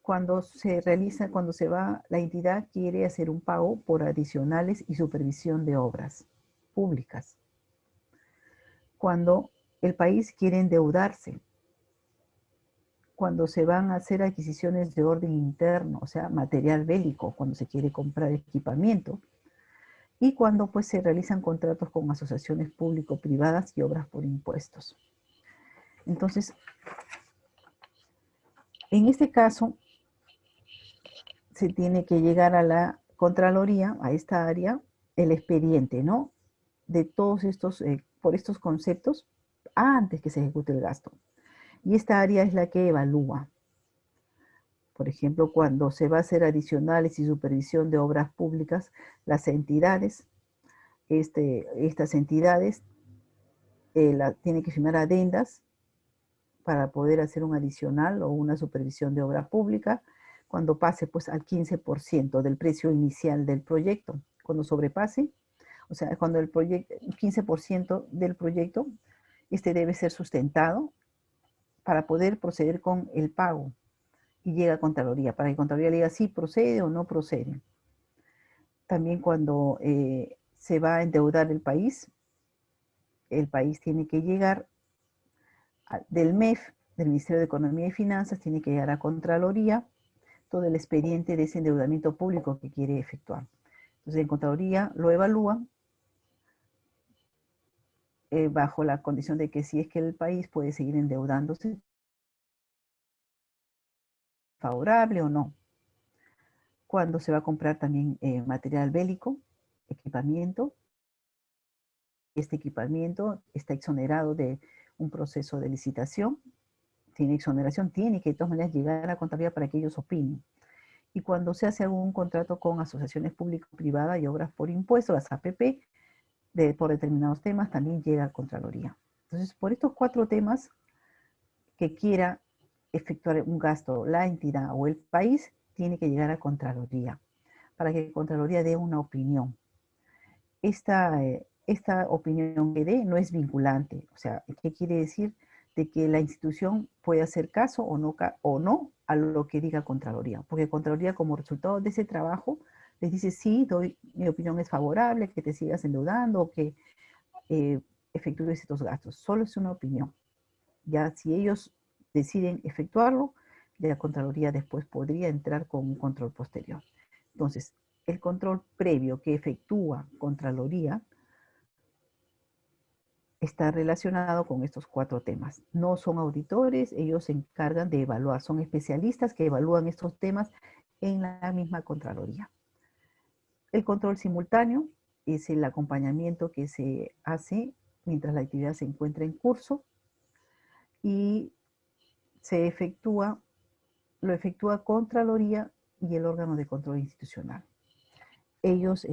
Cuando se realiza, cuando se va, la entidad quiere hacer un pago por adicionales y supervisión de obras públicas. Cuando el país quiere endeudarse. Cuando se van a hacer adquisiciones de orden interno, o sea, material bélico, cuando se quiere comprar equipamiento. Y cuando pues se realizan contratos con asociaciones público-privadas y obras por impuestos. Entonces, en este caso, se tiene que llegar a la Contraloría, a esta área, el expediente, ¿no? De todos estos, por estos conceptos, antes que se ejecute el gasto. Y esta área es la que evalúa. Por ejemplo, cuando se va a hacer adicionales y supervisión de obras públicas, las entidades, estas entidades tienen que firmar adendas para poder hacer un adicional o una supervisión de obra pública cuando pase pues al 15% del precio inicial del proyecto. Cuando sobrepase, o sea, cuando el 15% del proyecto, debe ser sustentado para poder proceder con el pago y llega a Contraloría, para que Contraloría le diga si procede o no procede. También cuando se va a endeudar el país tiene que llegar del MEF, del Ministerio de Economía y Finanzas, tiene que llegar a Contraloría todo el expediente de ese endeudamiento público que quiere efectuar. Entonces en Contraloría lo evalúan bajo la condición de que si es que el país puede seguir endeudándose, favorable o no. Cuando se va a comprar también material bélico, equipamiento, este equipamiento está exonerado de un proceso de licitación, tiene exoneración, tiene que de todas maneras llegar a Contraloría para que ellos opinen. Y cuando se hace algún contrato con asociaciones público-privadas y obras por impuesto, las APP, por determinados temas, también llega a Contraloría. Entonces, por estos 4 temas que quiera efectuar un gasto la entidad o el país, tiene que llegar a Contraloría, para que Contraloría dé una opinión. Esta opinión que dé no es vinculante. O sea, ¿qué quiere decir? De que la institución puede hacer caso o no a lo que diga Contraloría. Porque Contraloría, como resultado de ese trabajo, les dice, sí, mi opinión es favorable, que te sigas endeudando o que efectúes estos gastos. Solo es una opinión. Ya si ellos deciden efectuarlo, la Contraloría después podría entrar con un control posterior. Entonces, el control previo que efectúa Contraloría está relacionado con estos 4 temas. No son auditores, ellos se encargan de evaluar, son especialistas que evalúan estos temas en la misma Contraloría. El control simultáneo es el acompañamiento que se hace mientras la actividad se encuentra en curso y lo efectúa Contraloría y el órgano de control institucional. Ellos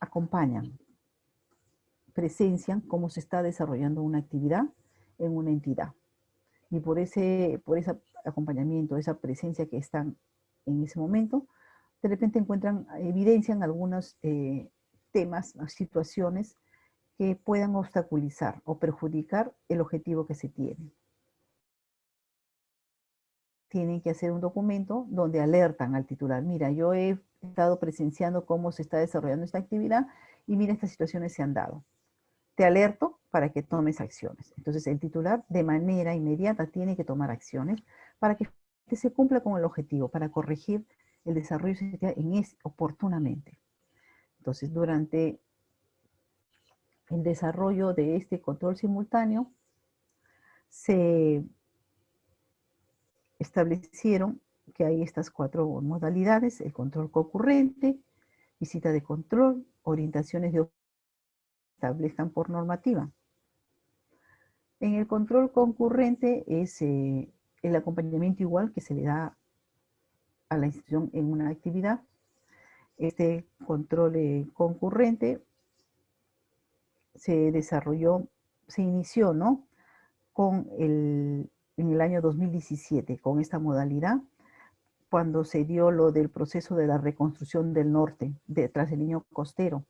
acompañan, presencian cómo se está desarrollando una actividad en una entidad. Y por ese acompañamiento, esa presencia que están en ese momento, de repente evidencian algunos temas, situaciones que puedan obstaculizar o perjudicar el objetivo que se tiene. Tienen que hacer un documento donde alertan al titular. Mira, yo he estado presenciando cómo se está desarrollando esta actividad y mira, estas situaciones se han dado. Te alerto para que tomes acciones. Entonces, el titular de manera inmediata tiene que tomar acciones para que se cumpla con el objetivo, para corregir el desarrollo oportunamente. Entonces, durante el desarrollo de este control simultáneo, se establecieron que hay estas 4 modalidades: el control concurrente, visita de control, orientaciones de establezcan por normativa. En el control concurrente es el acompañamiento igual que se le da a la institución en una actividad. Este control concurrente se desarrolló, se inició, ¿no? En el año 2017, con esta modalidad, cuando se dio lo del proceso de la reconstrucción del norte, tras el Niño Costero.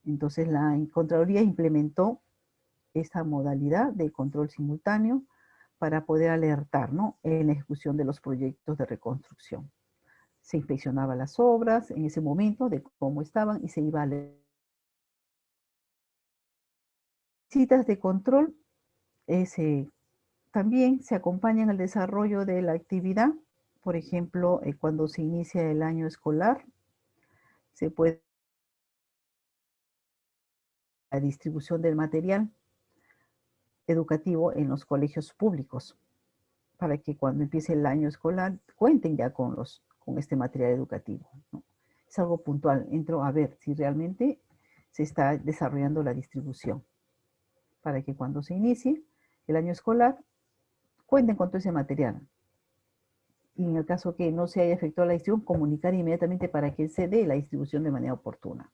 Entonces la Contraloría implementó esta modalidad de control simultáneo para poder alertar, ¿no?, en la ejecución de los proyectos de reconstrucción. Se inspeccionaba las obras en ese momento de cómo estaban y se iba a leer. Citas de control también se acompañan al desarrollo de la actividad. Por ejemplo, cuando se inicia el año escolar, se puede la distribución del material educativo en los colegios públicos, para que cuando empiece el año escolar cuenten ya con este material educativo, ¿no? Es algo puntual, entro a ver si realmente se está desarrollando la distribución, para que cuando se inicie el año escolar cuenten con todo ese material. Y en el caso que no se haya efectuado la distribución, comunicar inmediatamente para que se dé la distribución de manera oportuna.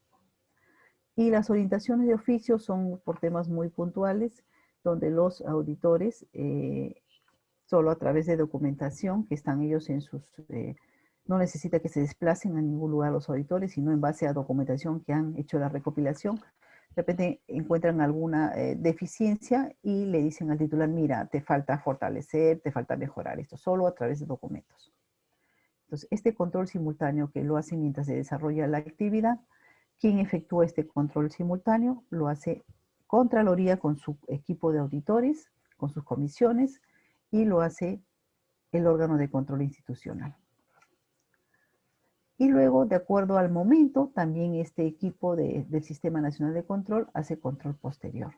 Y las orientaciones de oficio son por temas muy puntuales, donde los auditores, solo a través de documentación, que están ellos en sus... no necesita que se desplacen a ningún lugar los auditores, sino en base a documentación que han hecho la recopilación. De repente encuentran alguna deficiencia y le dicen al titular, mira, te falta fortalecer, te falta mejorar esto, solo a través de documentos. Entonces, este control simultáneo que lo hace mientras se desarrolla la actividad, quien efectúa este control simultáneo lo hace Contraloría con su equipo de auditores, con sus comisiones, y lo hace el órgano de control institucional. Y luego, de acuerdo al momento, también este equipo del Sistema Nacional de Control hace control posterior.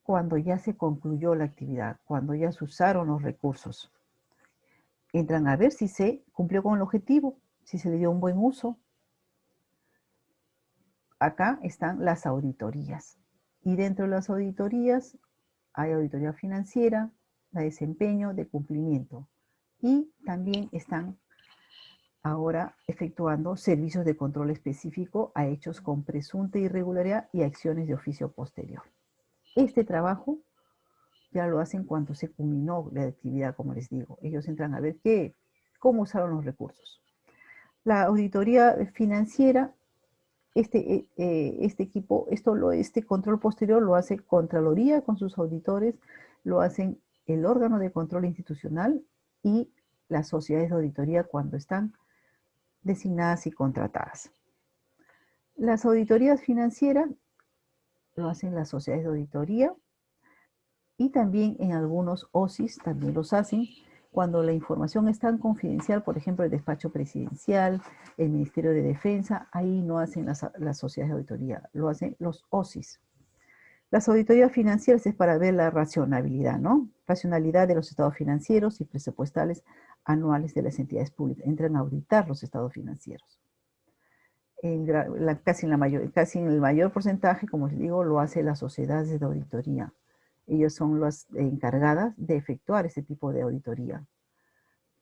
Cuando ya se concluyó la actividad, cuando ya se usaron los recursos, entran a ver si se cumplió con el objetivo, si se le dio un buen uso. Acá están las auditorías. Y dentro de las auditorías hay auditoría financiera, de desempeño, de cumplimiento. Y también están ahora efectuando servicios de control específico a hechos con presunta irregularidad y acciones de oficio posterior. Este trabajo ya lo hacen cuando se culminó la actividad, como les digo. Ellos entran a ver cómo usaron los recursos. La auditoría financiera, este control posterior lo hace Contraloría con sus auditores, lo hacen el órgano de control institucional y las sociedades de auditoría cuando están designadas y contratadas. Las auditorías financieras lo hacen las sociedades de auditoría y también en algunos OSIs también los hacen cuando la información es tan confidencial, por ejemplo, el despacho presidencial, el Ministerio de Defensa, ahí no hacen las sociedades de auditoría, lo hacen los OSIs. Las auditorías financieras es para ver la racionalidad, ¿no? Racionalidad de los estados financieros y presupuestales anuales de las entidades públicas. Entran a auditar los estados financieros. Casi en el mayor porcentaje, como les digo, lo hace las sociedades de auditoría. Ellos son las encargadas de efectuar este tipo de auditoría.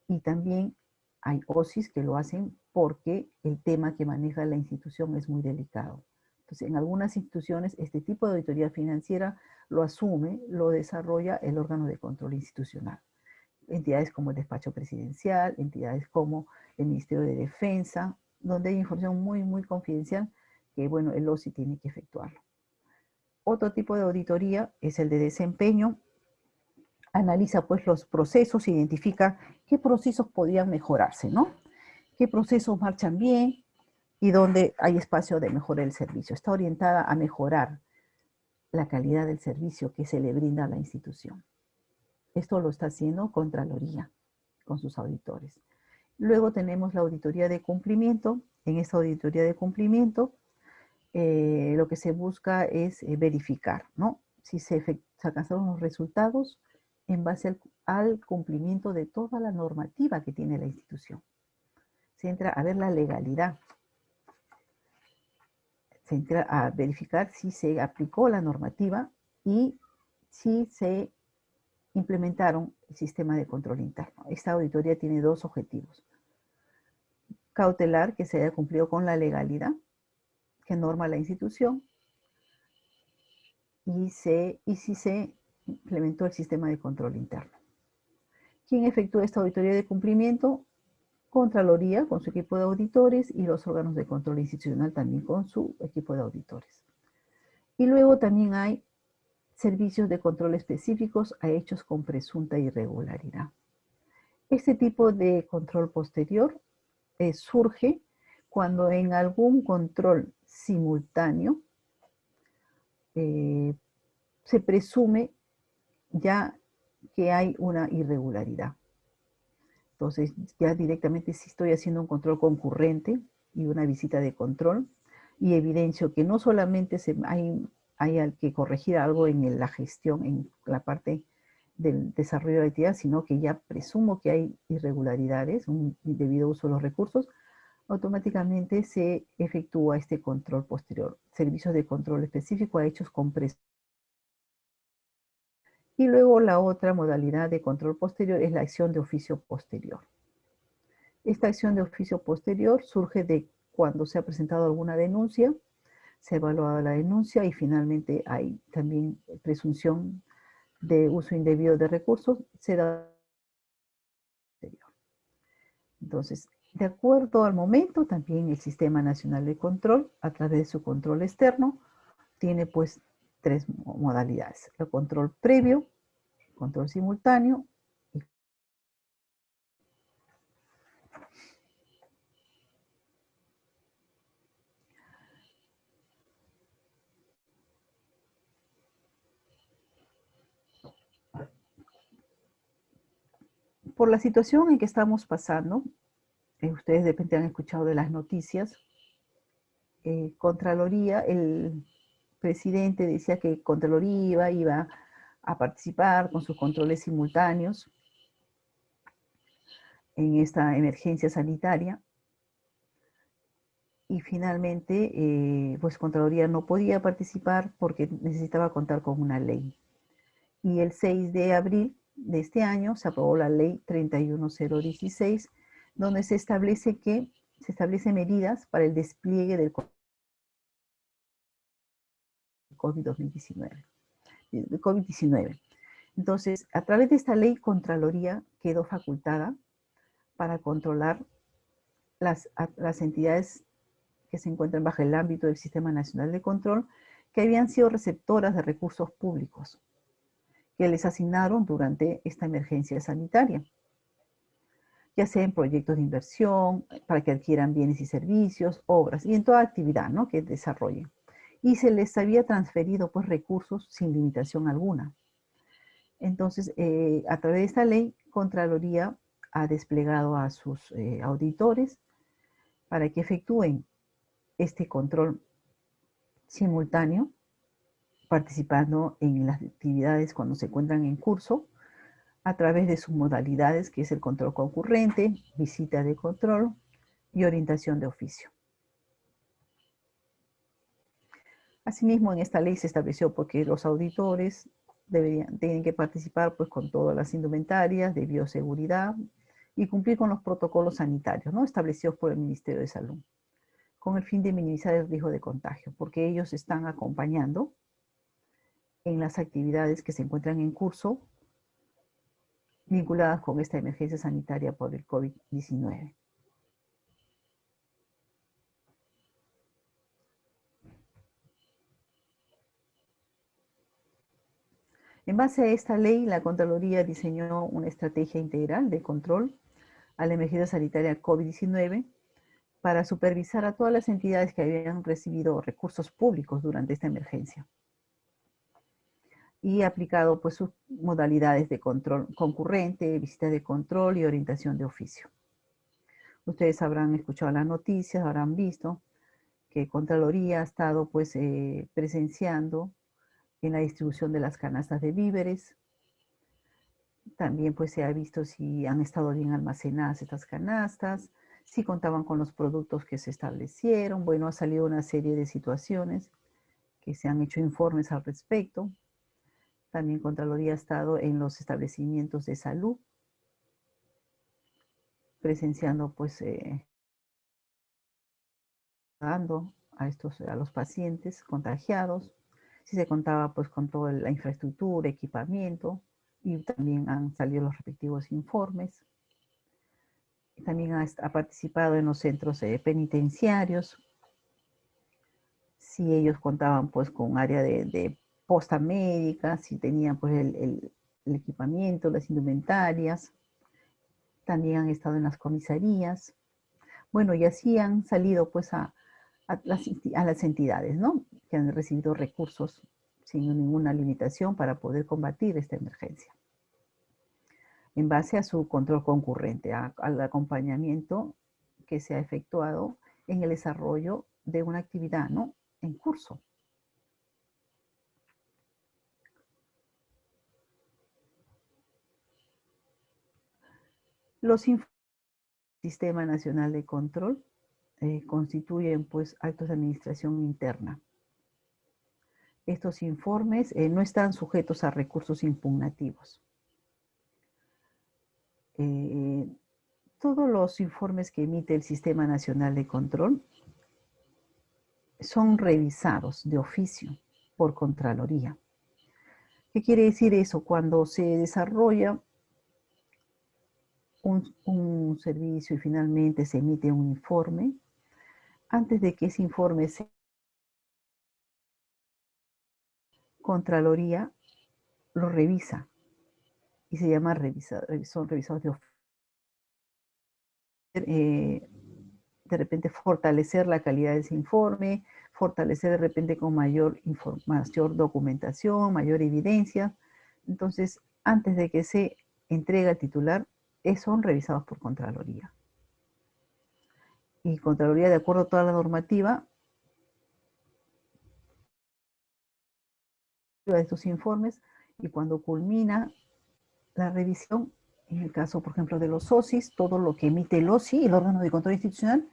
Y también hay OSIs que lo hacen porque el tema que maneja la institución es muy delicado. Entonces, en algunas instituciones, este tipo de auditoría financiera lo asume, lo desarrolla el órgano de control institucional. Entidades como el despacho presidencial, entidades como el Ministerio de Defensa, donde hay información muy, muy confidencial que, bueno, el OSI tiene que efectuarlo. Otro tipo de auditoría es el de desempeño. Analiza pues los procesos, identifica qué procesos podrían mejorarse, ¿no? Qué procesos marchan bien y dónde hay espacio de mejora del servicio. Está orientada a mejorar la calidad del servicio que se le brinda a la institución. Esto lo está haciendo Contraloría con sus auditores. Luego tenemos la auditoría de cumplimiento. En esta auditoría de cumplimiento, lo que se busca es verificar, ¿no? Si se alcanzaron los resultados en base al cumplimiento de toda la normativa que tiene la institución. Se entra a ver la legalidad. Se entra a verificar si se aplicó la normativa y si se implementaron el sistema de control interno. Esta auditoría tiene dos objetivos. Cautelar que se haya cumplido con la legalidad que norma la institución y si se implementó el sistema de control interno. ¿Quién efectúa esta auditoría de cumplimiento? Contraloría con su equipo de auditores y los órganos de control institucional también con su equipo de auditores. Y luego también hay servicios de control específicos a hechos con presunta irregularidad. Este tipo de control posterior surge cuando en algún control simultáneo se presume ya que hay una irregularidad. Entonces, ya directamente si estoy haciendo un control concurrente y una visita de control y evidencio que no solamente hay que corregir algo en la gestión, en la parte del desarrollo de la actividad, sino que ya presumo que hay irregularidades, un indebido uso de los recursos, automáticamente se efectúa este control posterior. Servicios de control específico a hechos con presunta. Y luego la otra modalidad de control posterior es la acción de oficio posterior. Esta acción de oficio posterior surge de cuando se ha presentado alguna denuncia, se ha evaluado la denuncia y finalmente hay también presunción de uso indebido de recursos, se da. Entonces, de acuerdo al momento, también el Sistema Nacional de Control, a través de su control externo, tiene pues tres modalidades. El control previo, control simultáneo. Por la situación en que estamos pasando, ustedes de repente han escuchado de las noticias, Contraloría, el presidente decía que Contraloría iba a participar con sus controles simultáneos en esta emergencia sanitaria. Y finalmente, pues Contraloría no podía participar porque necesitaba contar con una ley. Y el 6 de abril de este año se aprobó la ley 31016, donde se establecen medidas para el despliegue del COVID-19. Entonces, a través de esta ley, Contraloría quedó facultada para controlar las entidades que se encuentran bajo el ámbito del Sistema Nacional de Control, que habían sido receptoras de recursos públicos que les asignaron durante esta emergencia sanitaria, ya sea en proyectos de inversión, para que adquieran bienes y servicios, obras, y en toda actividad, ¿no?, que desarrollen. Y se les había transferido pues recursos sin limitación alguna. Entonces, a través de esta ley, Contraloría ha desplegado a sus auditores para que efectúen este control simultáneo, participando en las actividades cuando se encuentran en curso, a través de sus modalidades, que es el control concurrente, visita de control y orientación de oficio. Asimismo, en esta ley se estableció porque los auditores tienen que participar pues, con todas las indumentarias de bioseguridad y cumplir con los protocolos sanitarios, ¿no?, establecidos por el Ministerio de Salud, con el fin de minimizar el riesgo de contagio, porque ellos están acompañando en las actividades que se encuentran en curso vinculadas con esta emergencia sanitaria por el COVID-19. En base a esta ley, la Contraloría diseñó una estrategia integral de control a la emergencia sanitaria COVID-19 para supervisar a todas las entidades que habían recibido recursos públicos durante esta emergencia y aplicado pues sus modalidades de control concurrente, visita de control y orientación de oficio. Ustedes habrán escuchado las noticias, habrán visto que Contraloría ha estado pues presenciando en la distribución de las canastas de víveres. También pues se ha visto si han estado bien almacenadas estas canastas, si contaban con los productos que se establecieron. Bueno, ha salido una serie de situaciones que se han hecho informes al respecto. También Contraloría ha estado en los establecimientos de salud, presenciando, pues, dando a los pacientes contagiados. Si se contaba, pues, con toda la infraestructura, equipamiento, y también han salido los respectivos informes. También ha participado en los centros penitenciarios. Si ellos contaban, pues, con área de posta médica, si tenían, pues, el equipamiento, las indumentarias. También han estado en las comisarías. Bueno, y así han salido, pues, a las entidades, ¿no? Que han recibido recursos sin ninguna limitación para poder combatir esta emergencia, en base a su control concurrente, al acompañamiento que se ha efectuado en el desarrollo de una actividad, ¿no?, en curso. Los informes del Sistema Nacional de Control constituyen, pues, actos de administración interna. Estos informes no están sujetos a recursos impugnativos. Todos los informes que emite el Sistema Nacional de Control son revisados de oficio por Contraloría. ¿Qué quiere decir eso? Cuando se desarrolla un servicio y finalmente se emite un informe, antes de que ese informe se Contraloría lo revisa y se llama son revisados de oficio. De repente fortalecer la calidad de ese informe, fortalecer de repente con mayor información, documentación, mayor evidencia. Entonces, antes de que se entregue al titular, son revisados por Contraloría. Y Contraloría, de acuerdo a toda la normativa de estos informes, y cuando culmina la revisión, en el caso, por ejemplo, de los OSIs, todo lo que emite el OSI, el órgano de control institucional,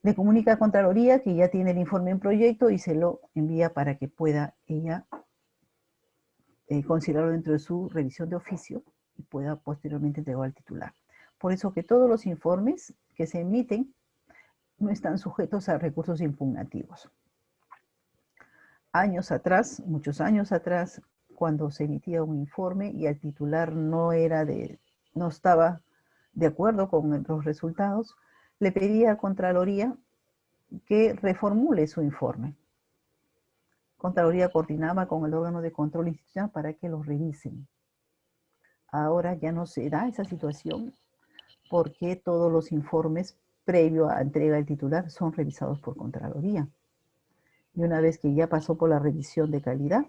le comunica a Contraloría que ya tiene el informe en proyecto y se lo envía para que pueda ella considerarlo dentro de su revisión de oficio y pueda posteriormente entregar al titular. Por eso que todos los informes que se emiten no están sujetos a recursos impugnativos. Años atrás, muchos años atrás, cuando se emitía un informe y el titular no estaba de acuerdo con los resultados, le pedía a Contraloría que reformule su informe. Contraloría coordinaba con el órgano de control institucional para que lo revisen. Ahora ya no se da esa situación porque todos los informes previo a entrega del titular son revisados por Contraloría. Y una vez que ya pasó por la revisión de calidad,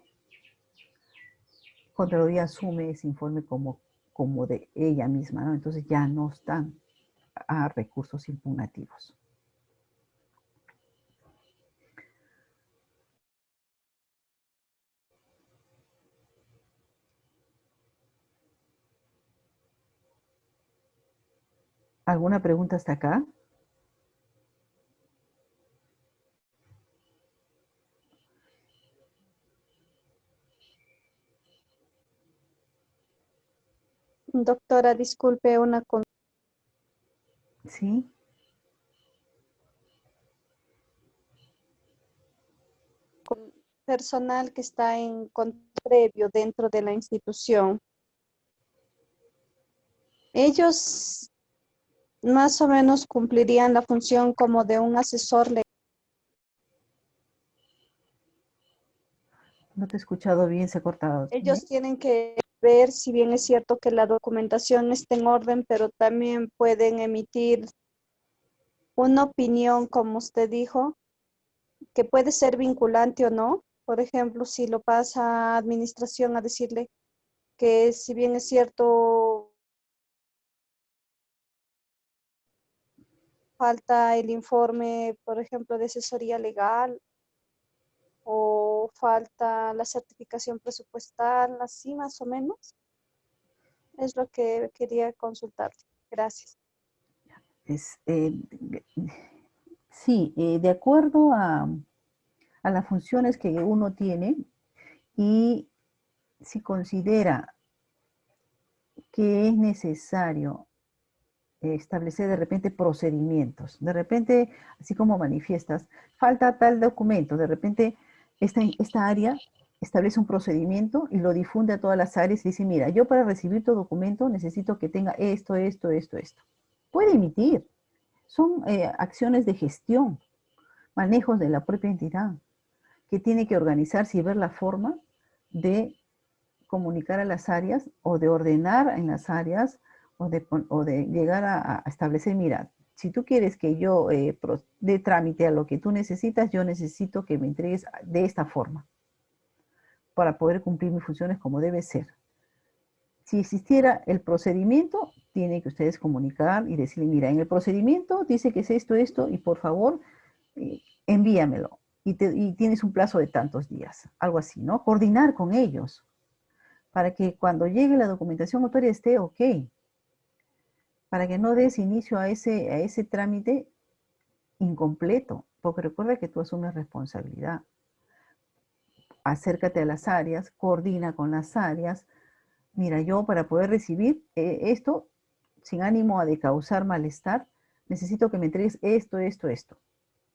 Contraloría asume ese informe como de ella misma, ¿no? Entonces ya no están a recursos impugnativos. ¿Alguna pregunta hasta acá? Doctora, disculpe una consulta. Sí. Con personal que está en control previo dentro de la institución. Ellos más o menos cumplirían la función como de un asesor legal. No te he escuchado bien, se ha cortado. Ellos tienen que ver, si bien es cierto que la documentación está en orden, pero también pueden emitir una opinión, como usted dijo, que puede ser vinculante o no. Por ejemplo, si lo pasa a administración a decirle que si bien es cierto, falta el informe, por ejemplo, de asesoría legal o falta la certificación presupuestal, así más o menos. Es lo que quería consultar. Gracias. Sí, de acuerdo a las funciones que uno tiene y si considera que es necesario establecer de repente procedimientos, de repente, así como manifiestas, falta tal documento, de repente esta área establece un procedimiento y lo difunde a todas las áreas y dice, mira, yo para recibir tu documento necesito que tenga esto, esto, esto, esto. Puede emitir, son acciones de gestión, manejos de la propia entidad, que tiene que organizarse y ver la forma de comunicar a las áreas o de ordenar en las áreas o de llegar a establecer, mira, si tú quieres que yo dé trámite a lo que tú necesitas, yo necesito que me entregues de esta forma para poder cumplir mis funciones como debe ser. Si existiera el procedimiento, tiene que ustedes comunicar y decirle, mira, en el procedimiento dice que es esto, esto, y por favor, envíamelo. Y tienes un plazo de tantos días, algo así, ¿no? Coordinar con ellos para que cuando llegue la documentación notaria esté ok, para que no des inicio a ese trámite incompleto, porque recuerda que tú asumes responsabilidad. Acércate a las áreas, coordina con las áreas. Mira, yo para poder recibir esto, sin ánimo de causar malestar, necesito que me entregues esto, esto, esto.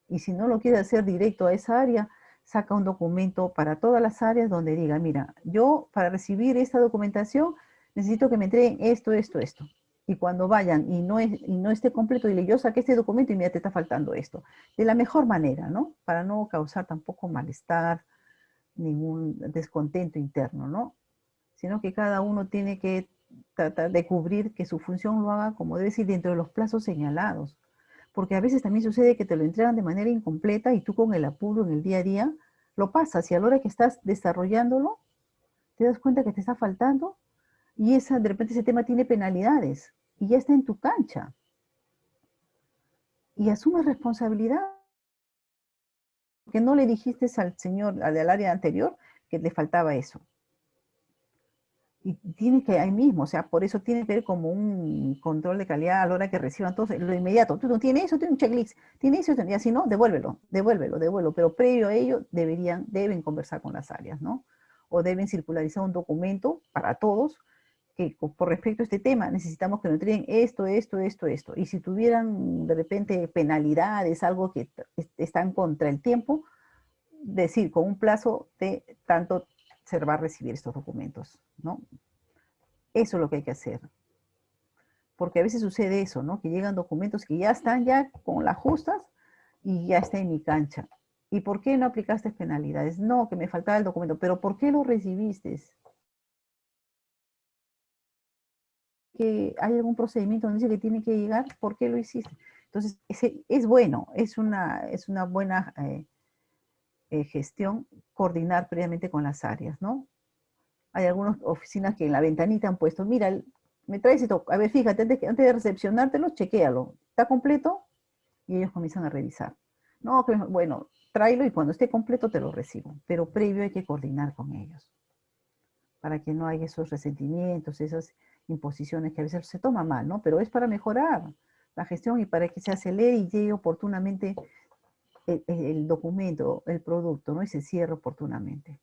Y si no lo quieres hacer directo a esa área, saca un documento para todas las áreas donde diga, mira, yo para recibir esta documentación necesito que me entreguen esto, esto, esto. Y cuando vayan y no esté completo, dile, yo saqué este documento y mira, te está faltando esto. De la mejor manera, ¿no? Para no causar tampoco malestar, ningún descontento interno, ¿no? Sino que cada uno tiene que tratar de cubrir que su función lo haga, como debe ser, dentro de los plazos señalados. Porque a veces también sucede que te lo entregan de manera incompleta y tú con el apuro en el día a día lo pasas y a la hora que estás desarrollándolo te das cuenta que te está faltando y de repente ese tema tiene penalidades y ya está en tu cancha. Y asumes responsabilidad porque no le dijiste al señor, al del área anterior, que le faltaba eso. Y tiene que ahí mismo, o sea, por eso tiene que ver como un control de calidad a la hora que reciban todos, lo inmediato. Tú no tienes eso, tiene un checklist, tiene eso, y así no, devuélvelo, pero previo a ello deben conversar con las áreas, ¿no? O deben circularizar un documento para todos que por respecto a este tema necesitamos que nos entreguen esto, esto, esto, esto. Y si tuvieran de repente penalidades, algo que están contra el tiempo, decir con un plazo de tanto se va a recibir estos documentos, ¿no? Eso es lo que hay que hacer. Porque a veces sucede eso, ¿no? Que llegan documentos que ya están ya con las justas y ya está en mi cancha. ¿Y por qué no aplicaste penalidades? No, que me faltaba el documento. ¿Pero por qué lo recibiste? ¿Que hay algún procedimiento donde dice que tiene que llegar? ¿Por qué lo hiciste? Entonces, es bueno, es una buena gestión coordinar previamente con las áreas, ¿no? Hay algunas oficinas que en la ventanita han puesto, mira, me traes esto, a ver, fíjate, antes de recepcionártelo, chequéalo. ¿Está completo? Y ellos comienzan a revisar. No, bueno, tráelo y cuando esté completo te lo recibo. Pero previo hay que coordinar con ellos. Para que no haya esos resentimientos, esas imposiciones que a veces se toma mal, ¿no? Pero es para mejorar la gestión y para que se acelere y llegue oportunamente el documento, el producto, ¿no? Y se cierre oportunamente.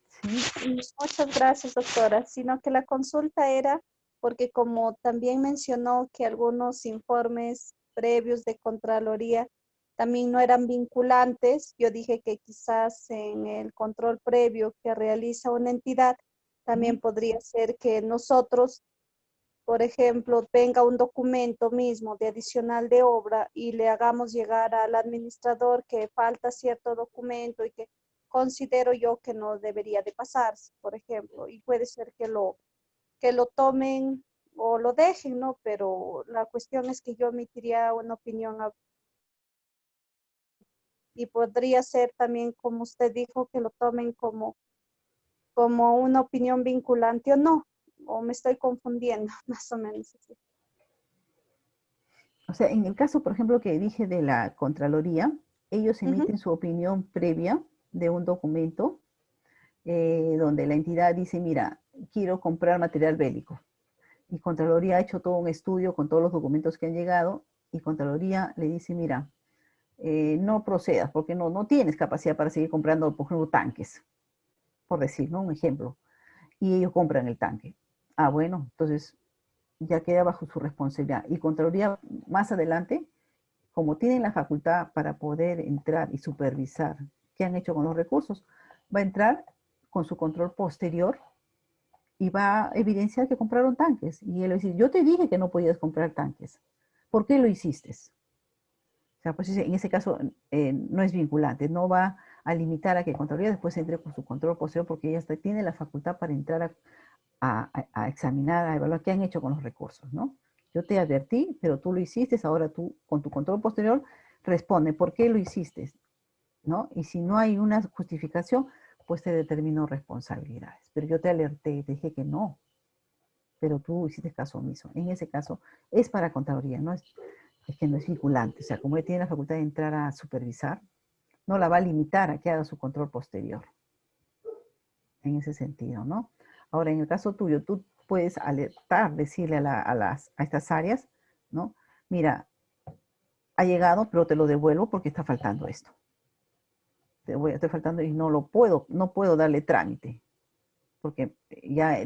¿Sí? Muchas gracias, doctora. Sino que la consulta era porque como también mencionó que algunos informes previos de Contraloría también no eran vinculantes, yo dije que quizás en el control previo que realiza una entidad, también podría ser que nosotros, por ejemplo, venga un documento mismo de adicional de obra y le hagamos llegar al administrador que falta cierto documento y que considero yo que no debería de pasarse, por ejemplo, y puede ser que lo tomen o lo dejen, ¿no? Pero la cuestión es que yo emitiría una opinión y podría ser también, como usted dijo, que lo tomen como una opinión vinculante o no, o me estoy confundiendo, más o menos así. O sea, en el caso, por ejemplo, que dije de la Contraloría, ellos emiten su opinión previa de un documento donde la entidad dice, mira, quiero comprar material bélico. Y Contraloría ha hecho todo un estudio con todos los documentos que han llegado y Contraloría le dice, mira, no procedas porque no tienes capacidad para seguir comprando, por ejemplo, tanques, por decir, ¿no? Un ejemplo. Y ellos compran el tanque. Ah, bueno, entonces ya queda bajo su responsabilidad. Y Contraloría más adelante, como tienen la facultad para poder entrar y supervisar qué han hecho con los recursos, va a entrar con su control posterior y va a evidenciar que compraron tanques. Y él va a decir, yo te dije que no podías comprar tanques. ¿Por qué lo hiciste? O sea, pues en ese caso no es vinculante, no va a limitar a que Contraloría después entre con su control posterior porque ella tiene la facultad para entrar a examinar, a evaluar qué han hecho con los recursos, ¿no? Yo te advertí, pero tú lo hiciste, ahora tú con tu control posterior responde, ¿por qué lo hiciste? ¿No? Y si no hay una justificación, pues te determino responsabilidades. Pero yo te alerté y te dije que no, pero tú hiciste caso omiso. En ese caso es para Contraloría, ¿no? Es que no es vinculante. O sea, como él tiene la facultad de entrar a supervisar, no la va a limitar a que haga su control posterior. En ese sentido, ¿no? Ahora, en el caso tuyo, tú puedes alertar, decirle a estas áreas, ¿no? Mira, ha llegado, pero te lo devuelvo porque está faltando esto. Estoy faltando y no puedo darle trámite. Porque ya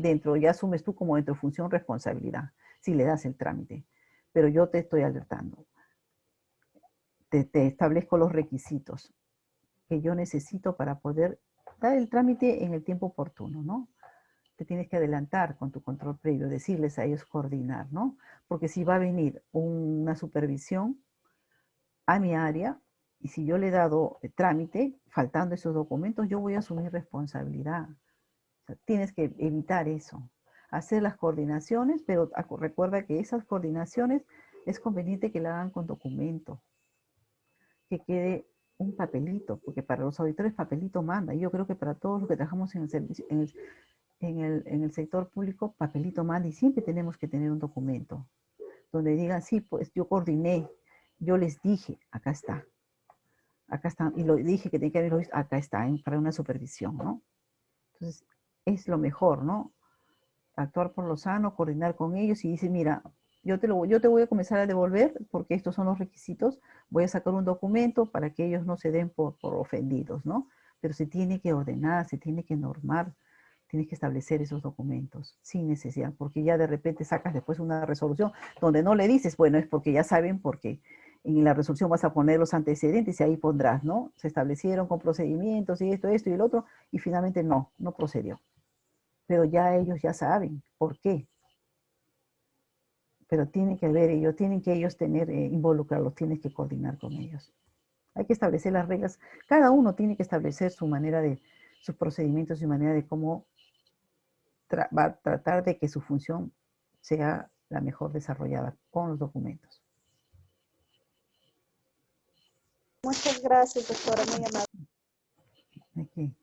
asumes tú como dentro de función responsabilidad, si le das el trámite. Pero yo te estoy alertando. Te establezco los requisitos que yo necesito para poder dar el trámite en el tiempo oportuno, ¿no? Te tienes que adelantar con tu control previo, decirles a ellos coordinar, ¿no? Porque si va a venir una supervisión a mi área y si yo le he dado trámite, faltando esos documentos, yo voy a asumir responsabilidad. O sea, tienes que evitar eso. Hacer las coordinaciones, pero recuerda que esas coordinaciones es conveniente que la hagan con documento, que quede un papelito, porque para los auditores papelito manda. Y yo creo que para todos los que trabajamos en el servicio, en el sector público, papelito manda y siempre tenemos que tener un documento donde digan, sí, pues yo coordiné, yo les dije, acá está, y lo dije que tenía que haberlo visto, acá está, para una supervisión, ¿no? Entonces, es lo mejor, ¿no? Actuar por lo sano, coordinar con ellos y dice, mira, yo te voy a comenzar a devolver porque estos son los requisitos, voy a sacar un documento para que ellos no se den por ofendidos, ¿no? Pero se tiene que ordenar, se tiene que normar, tienes que establecer esos documentos sin necesidad, porque ya de repente sacas después una resolución donde no le dices, bueno, es porque ya saben, porque en la resolución vas a poner los antecedentes y ahí pondrás, ¿no? Se establecieron con procedimientos y esto y el otro, y finalmente no procedió. Pero ya ellos ya saben por qué. Pero tiene que haber ellos, tienen que ellos tener, involucrarlos, tienes que coordinar con ellos. Hay que establecer las reglas. Cada uno tiene que establecer su manera de, sus procedimientos y manera de cómo va a tratar de que su función sea la mejor desarrollada con los documentos. Muchas gracias, doctora, muy amable. Aquí.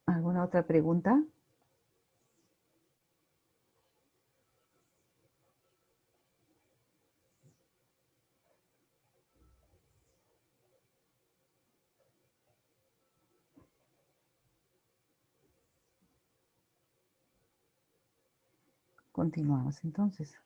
¿Alguna otra pregunta? Continuamos entonces.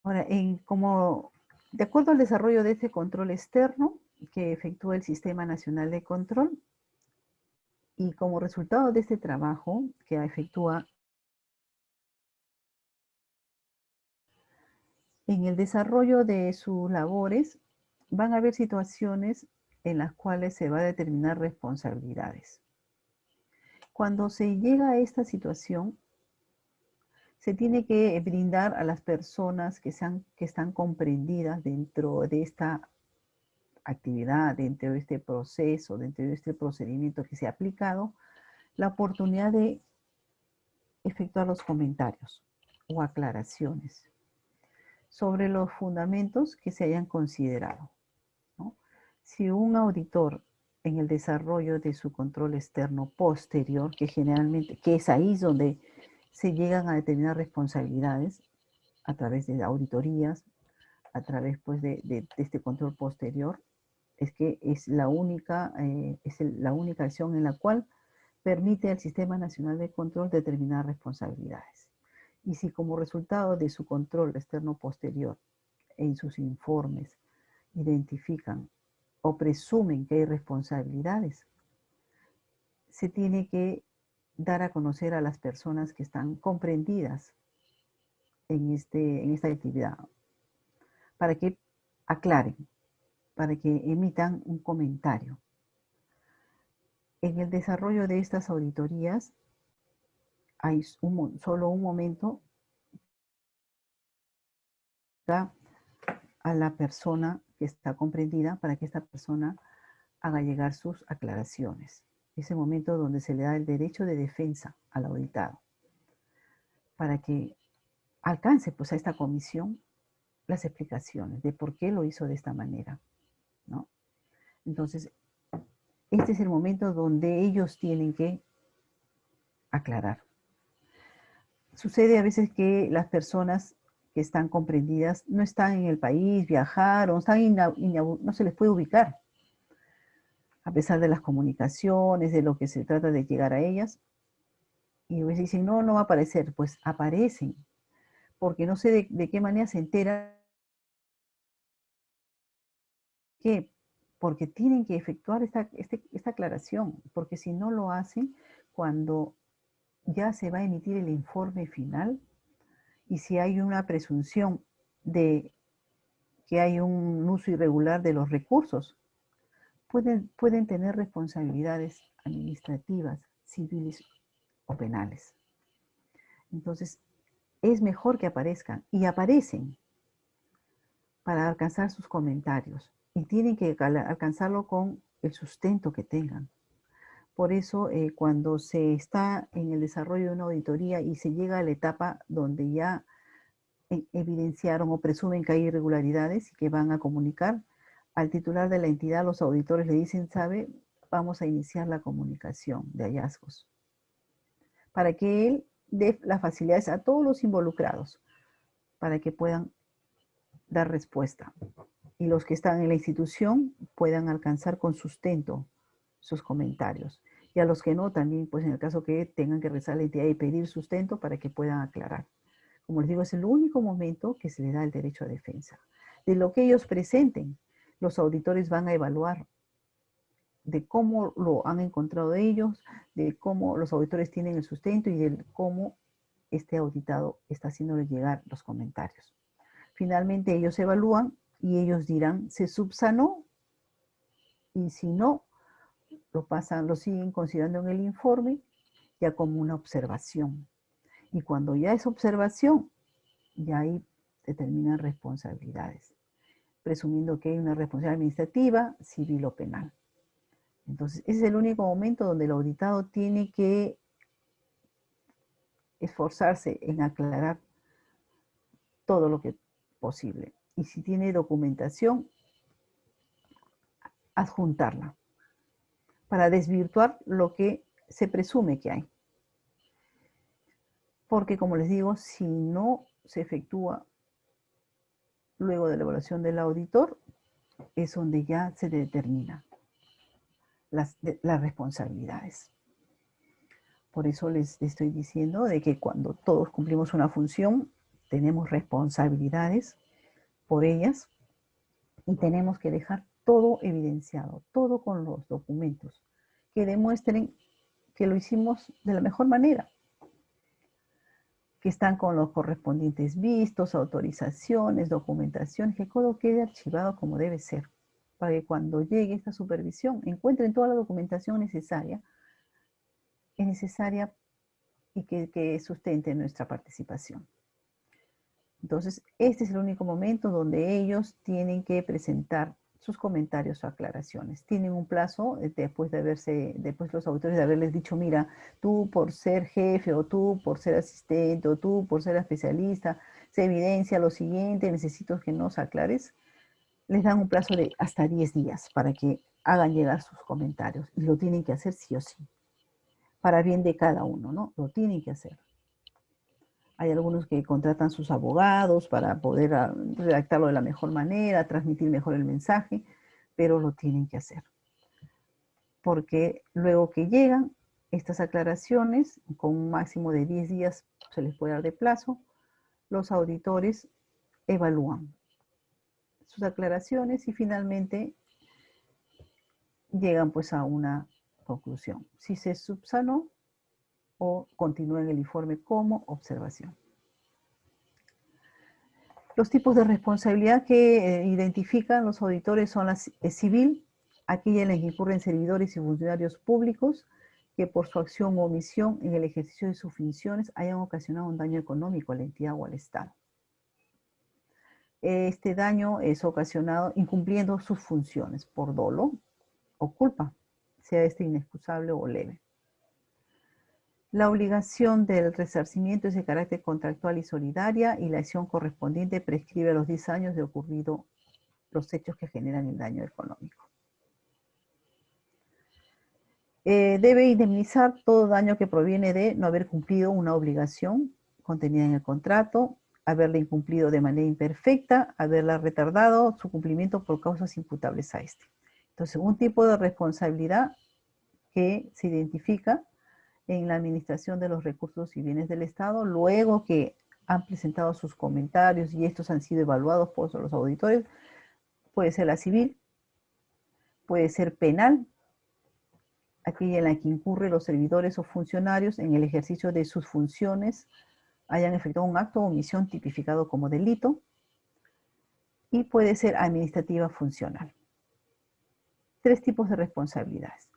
Ahora, de acuerdo al desarrollo de este control externo que efectúa el Sistema Nacional de Control y como resultado de este trabajo que efectúa en el desarrollo de sus labores, van a haber situaciones en las cuales se va a determinar responsabilidades. Cuando se llega a esta situación, se tiene que brindar a las personas que están comprendidas dentro de esta actividad, dentro de este proceso, dentro de este procedimiento que se ha aplicado, la oportunidad de efectuar los comentarios o aclaraciones sobre los fundamentos que se hayan considerado, ¿no? Si un auditor en el desarrollo de su control externo posterior, que es ahí donde se llegan a determinar responsabilidades a través de auditorías, a través pues, de este control posterior, es que es la única acción en la cual permite al Sistema Nacional de Control determinar responsabilidades. Y si como resultado de su control externo posterior en sus informes identifican o presumen que hay responsabilidades, se tiene que dar a conocer a las personas que están comprendidas en esta actividad, para que aclaren, para que emitan un comentario. En el desarrollo de estas auditorías hay solo un momento a la persona que está comprendida para que esta persona haga llegar sus aclaraciones. Ese momento donde se le da el derecho de defensa al auditado para que alcance pues a esta comisión las explicaciones de por qué lo hizo de esta manera, ¿no? Entonces, este es el momento donde ellos tienen que aclarar. Sucede a veces que las personas que están comprendidas no están en el país, viajaron, no se les puede ubicar, a pesar de las comunicaciones, de lo que se trata de llegar a ellas. Y a veces dicen, no, no va a aparecer. Pues aparecen, porque no sé de qué manera se entera. ¿Qué? Porque tienen que efectuar esta aclaración, porque si no lo hacen, cuando ya se va a emitir el informe final, y si hay una presunción de que hay un uso irregular de los recursos, pueden tener responsabilidades administrativas, civiles o penales. Entonces, es mejor que aparezcan, y aparecen para alcanzar sus comentarios, y tienen que alcanzarlo con el sustento que tengan. Por eso, cuando se está en el desarrollo de una auditoría y se llega a la etapa donde ya evidenciaron o presumen que hay irregularidades y que van a comunicar al titular de la entidad, los auditores le dicen, ¿sabe? Vamos a iniciar la comunicación de hallazgos, para que él dé las facilidades a todos los involucrados, para que puedan dar respuesta. Y los que están en la institución puedan alcanzar con sustento sus comentarios. Y a los que no, también, pues en el caso que tengan que rezar la entidad y pedir sustento para que puedan aclarar. Como les digo, es el único momento que se le da el derecho a defensa. De lo que ellos presenten, los auditores van a evaluar de cómo lo han encontrado ellos, de cómo los auditores tienen el sustento y de cómo este auditado está haciéndole llegar los comentarios. Finalmente ellos evalúan y ellos dirán, ¿se subsanó? Y si no, lo siguen considerando en el informe ya como una observación. Y cuando ya es observación, ya ahí determinan responsabilidades, presumiendo que hay una responsabilidad administrativa, civil o penal. Entonces, ese es el único momento donde el auditado tiene que esforzarse en aclarar todo lo que es posible. Y si tiene documentación, adjuntarla para desvirtuar lo que se presume que hay. Porque, como les digo, si no se efectúa luego de la evaluación del auditor, es donde ya se determina las responsabilidades. Por eso les estoy diciendo de que cuando todos cumplimos una función, tenemos responsabilidades por ellas y tenemos que dejar todo evidenciado, todo con los documentos que demuestren que lo hicimos de la mejor manera, que están con los correspondientes vistos, autorizaciones, documentación, que todo quede archivado como debe ser, para que cuando llegue esta supervisión encuentren toda la documentación necesaria y que sustente nuestra participación. Entonces, este es el único momento donde ellos tienen que presentar sus comentarios o aclaraciones. Tienen un plazo después los auditores de haberles dicho, mira, tú por ser jefe, o tú por ser asistente, o tú por ser especialista, se evidencia lo siguiente, necesito que nos aclares. Les dan un plazo de hasta 10 días para que hagan llegar sus comentarios. Y lo tienen que hacer sí o sí, para bien de cada uno, ¿no? Lo tienen que hacer. Hay algunos que contratan sus abogados para poder redactarlo de la mejor manera, transmitir mejor el mensaje, pero lo tienen que hacer. Porque luego que llegan estas aclaraciones, con un máximo de 10 días se les puede dar de plazo, los auditores evalúan sus aclaraciones y finalmente llegan pues a una conclusión. Si se subsanó o continúa en el informe como observación. Los tipos de responsabilidad que identifican los auditores son la civil, aquella en la que incurren servidores y funcionarios públicos que por su acción u omisión en el ejercicio de sus funciones hayan ocasionado un daño económico a la entidad o al Estado. Este daño es ocasionado incumpliendo sus funciones por dolo o culpa, sea este inexcusable o leve. La obligación del resarcimiento es de carácter contractual y solidaria y la acción correspondiente prescribe a los 10 años de ocurrido los hechos que generan el daño económico. Debe indemnizar todo daño que proviene de no haber cumplido una obligación contenida en el contrato, haberla incumplido de manera imperfecta, haberla retardado su cumplimiento por causas imputables a este. Entonces, un tipo de responsabilidad que se identifica en la administración de los recursos y bienes del Estado, luego que han presentado sus comentarios y estos han sido evaluados por los auditores, puede ser la civil, puede ser penal, aquella en la que incurren los servidores o funcionarios en el ejercicio de sus funciones, hayan efectuado un acto o omisión tipificado como delito, y puede ser administrativa funcional. 3 tipos de responsabilidades.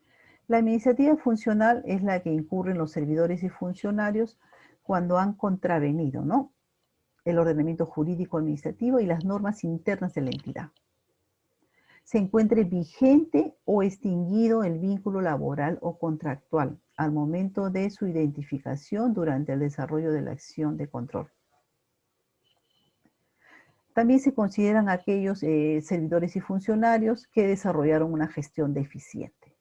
La administrativa funcional es la que incurren los servidores y funcionarios cuando han contravenido, ¿no?, el ordenamiento jurídico administrativo y las normas internas de la entidad. Se encuentre vigente o extinguido el vínculo laboral o contractual al momento de su identificación durante el desarrollo de la acción de control. También se consideran aquellos servidores y funcionarios que desarrollaron una gestión deficiente.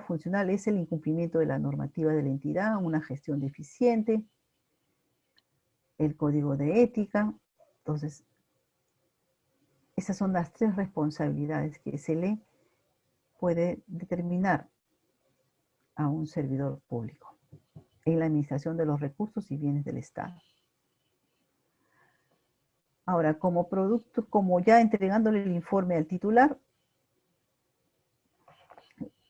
Funcional es el incumplimiento de la normativa de la entidad, una gestión deficiente, el código de ética. Entonces, esas son las 3 responsabilidades que se le puede determinar a un servidor público en la administración de los recursos y bienes del Estado. Ahora, como producto, como ya entregándole el informe al titular,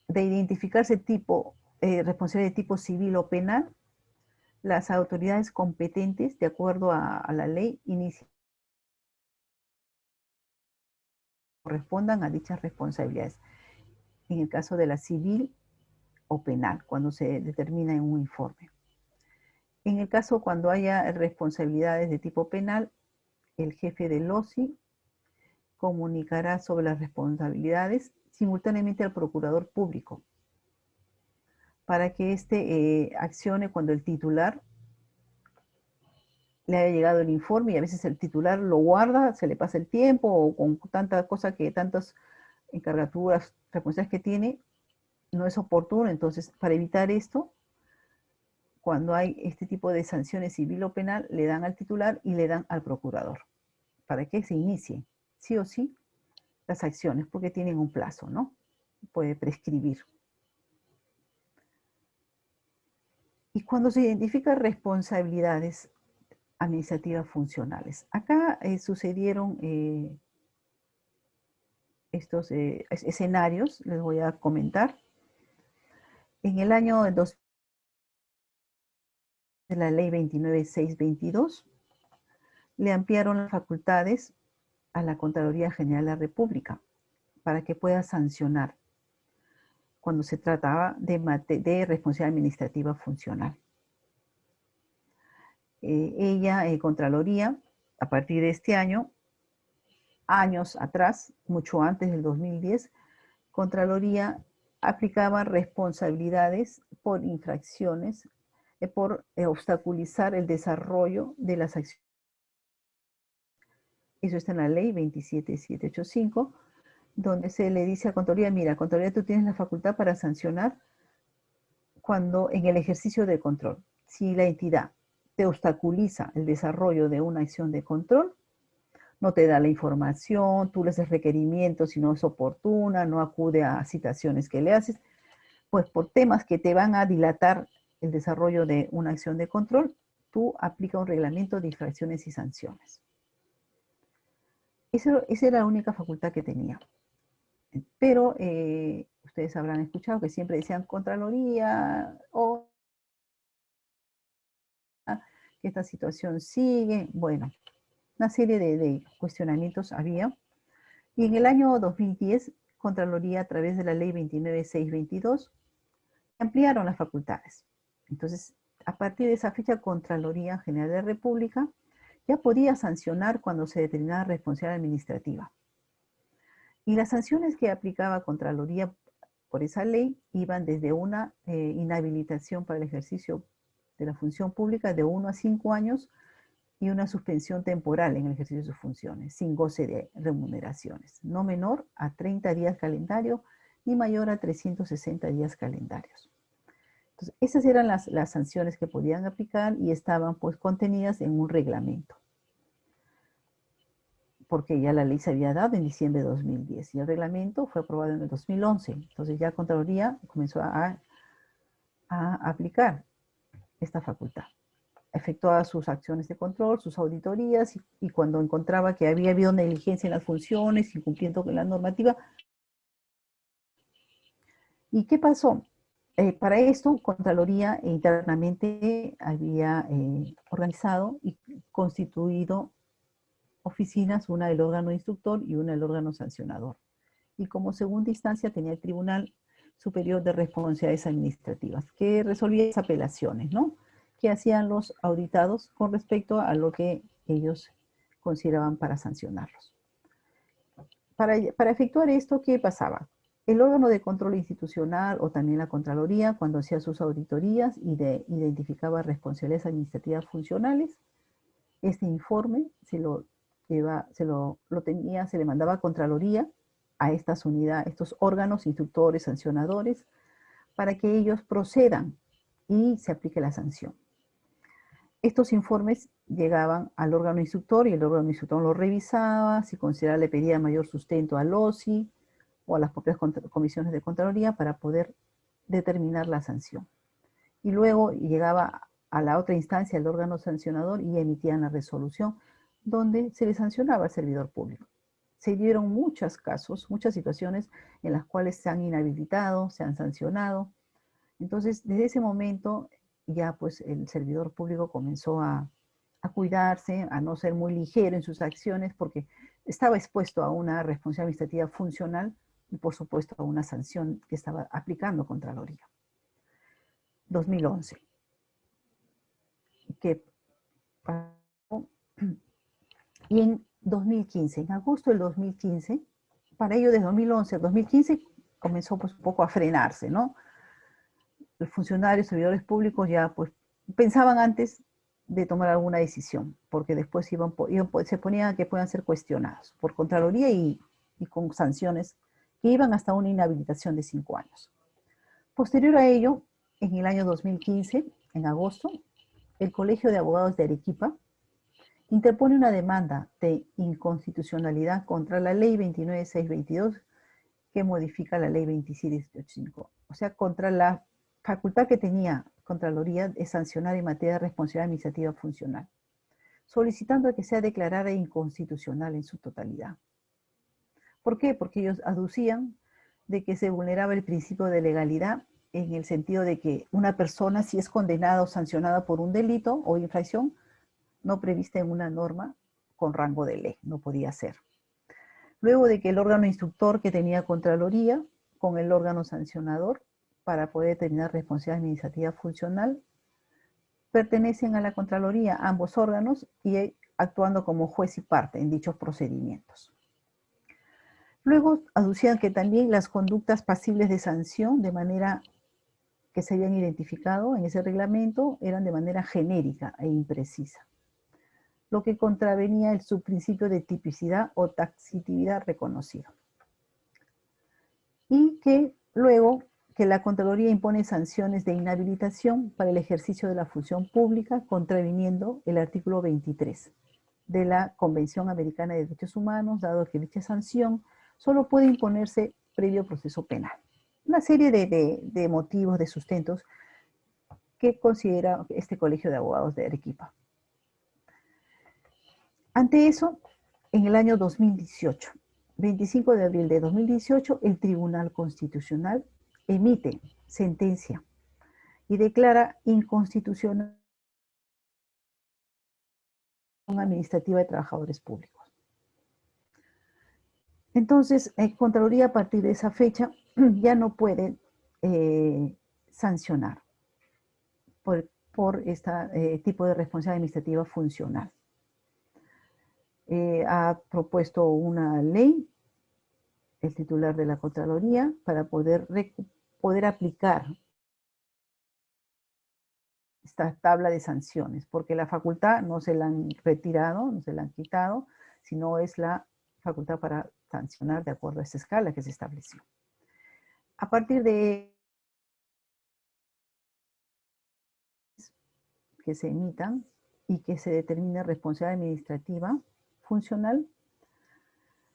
de identificarse tipo, responsabilidad de tipo civil o penal, las autoridades competentes, de acuerdo a la ley, correspondan a dichas responsabilidades. En el caso de la civil o penal, cuando se determina en un informe. En el caso cuando haya responsabilidades de tipo penal, el jefe del OSI comunicará sobre las responsabilidades simultáneamente al procurador público para que éste accione cuando el titular le haya llegado el informe, y a veces el titular lo guarda, se le pasa el tiempo, o con tanta cosa que tantas encargaturas, responsabilidades que tiene, no es oportuno. Entonces, para evitar esto, cuando hay este tipo de sanciones civil o penal, le dan al titular y le dan al procurador, para que se inicie, sí o sí, las acciones, porque tienen un plazo, ¿no? Puede prescribir. Y cuando se identifican responsabilidades administrativas funcionales, acá sucedieron estos escenarios, les voy a comentar. En el año 2000, de la ley 29622, le ampliaron las facultades a la Contraloría General de la República para que pueda sancionar cuando se trataba de responsabilidad administrativa funcional. Contraloría, a partir de este año, años atrás, mucho antes del 2010, Contraloría aplicaba responsabilidades por infracciones, por obstaculizar el desarrollo de las acciones. Eso está en la ley 27785, donde se le dice a Contraloría, mira, Contraloría, tú tienes la facultad para sancionar cuando en el ejercicio de control, si la entidad te obstaculiza el desarrollo de una acción de control, no te da la información, tú le haces requerimientos si no es oportuna, no acude a citaciones que le haces, pues por temas que te van a dilatar el desarrollo de una acción de control, tú aplicas un reglamento de infracciones y sanciones. Esa era la única facultad que tenía. Pero ustedes habrán escuchado que siempre decían Contraloría o que esta situación sigue. Bueno, una serie de cuestionamientos había. Y en el año 2010, Contraloría, a través de la ley 29622, ampliaron las facultades. Entonces, a partir de esa fecha, Contraloría General de la República ya podía sancionar cuando se determinaba responsabilidad administrativa. Y las sanciones que aplicaba Contraloría por esa ley iban desde una inhabilitación para el ejercicio de la función pública de 1 a 5 años y una suspensión temporal en el ejercicio de sus funciones, sin goce de remuneraciones, no menor a 30 días calendario y mayor a 360 días calendarios. Entonces, esas eran las sanciones que podían aplicar y estaban pues contenidas en un reglamento, porque ya la ley se había dado en diciembre de 2010 y el reglamento fue aprobado en el 2011. Entonces ya Contraloría comenzó a aplicar esta facultad. Efectuaba sus acciones de control, sus auditorías y cuando encontraba que había habido negligencia en las funciones, incumpliendo con la normativa. ¿Y qué pasó? Para esto, Contraloría internamente había organizado y constituido oficinas, una del órgano instructor y una del órgano sancionador. Y como segunda instancia tenía el Tribunal Superior de Responsabilidades Administrativas, que resolvía esas apelaciones, ¿no?, que hacían los auditados con respecto a lo que ellos consideraban para sancionarlos. Para efectuar esto, ¿qué pasaba? El órgano de control institucional o también la Contraloría, cuando hacía sus auditorías y identificaba responsabilidades administrativas funcionales, este informe se le mandaba a Contraloría, a estas unidades, estos órganos instructores, sancionadores, para que ellos procedan y se aplique la sanción. Estos informes llegaban al órgano instructor y el órgano instructor los revisaba, si consideraba le pedía mayor sustento al OSI o a las propias comisiones de Contraloría para poder determinar la sanción. Y luego llegaba a la otra instancia, el órgano sancionador, y emitían la resolución donde se le sancionaba al servidor público. Se dieron muchos casos, muchas situaciones en las cuales se han inhabilitado, se han sancionado. Entonces, desde ese momento ya pues el servidor público comenzó a cuidarse, a no ser muy ligero en sus acciones, porque estaba expuesto a una responsabilidad administrativa funcional y por supuesto a una sanción que estaba aplicando Contraloría. 2011. ¿Qué pasó? Y en 2015, en agosto del 2015, para ello desde 2011 a 2015 comenzó pues un poco a frenarse, ¿no? Los funcionarios, servidores públicos ya pues pensaban antes de tomar alguna decisión, porque después se ponían que puedan ser cuestionados por Contraloría y con sanciones que iban hasta una inhabilitación de 5 años. Posterior a ello, en el año 2015, en agosto, el Colegio de Abogados de Arequipa interpone una demanda de inconstitucionalidad contra la ley 29622 que modifica la ley 27885, o sea, contra la facultad que tenía Contraloría de sancionar en materia de responsabilidad administrativa funcional, solicitando que sea declarada inconstitucional en su totalidad. ¿Por qué? Porque ellos aducían de que se vulneraba el principio de legalidad en el sentido de que una persona, si es condenada o sancionada por un delito o infracción, no prevista en una norma con rango de ley, no podía ser. Luego de que el órgano instructor que tenía Contraloría con el órgano sancionador para poder determinar responsabilidad administrativa funcional pertenecen a la Contraloría, ambos órganos, y actuando como juez y parte en dichos procedimientos. Luego aducían que también las conductas pasibles de sanción de manera que se habían identificado en ese reglamento eran de manera genérica e imprecisa, lo que contravenía el subprincipio de tipicidad o taxitividad reconocido. Y que luego que la Contraloría impone sanciones de inhabilitación para el ejercicio de la función pública, contraviniendo el artículo 23 de la Convención Americana de Derechos Humanos, dado que dicha sanción solo puede imponerse previo proceso penal. Una serie de motivos, de sustentos que considera este Colegio de Abogados de Arequipa. Ante eso, en el año 2018, 25 de abril de 2018, el Tribunal Constitucional emite sentencia y declara inconstitucional la administrativa de trabajadores públicos. Entonces, Contraloría a partir de esa fecha ya no puede sancionar por este tipo de responsabilidad administrativa funcional. Ha propuesto una ley, el titular de la Contraloría, para poder aplicar esta tabla de sanciones, porque la facultad no se la han retirado, no se la han quitado, sino es la facultad para sancionar de acuerdo a esta escala que se estableció. A partir de que se emitan y que se determine responsabilidad administrativa funcional,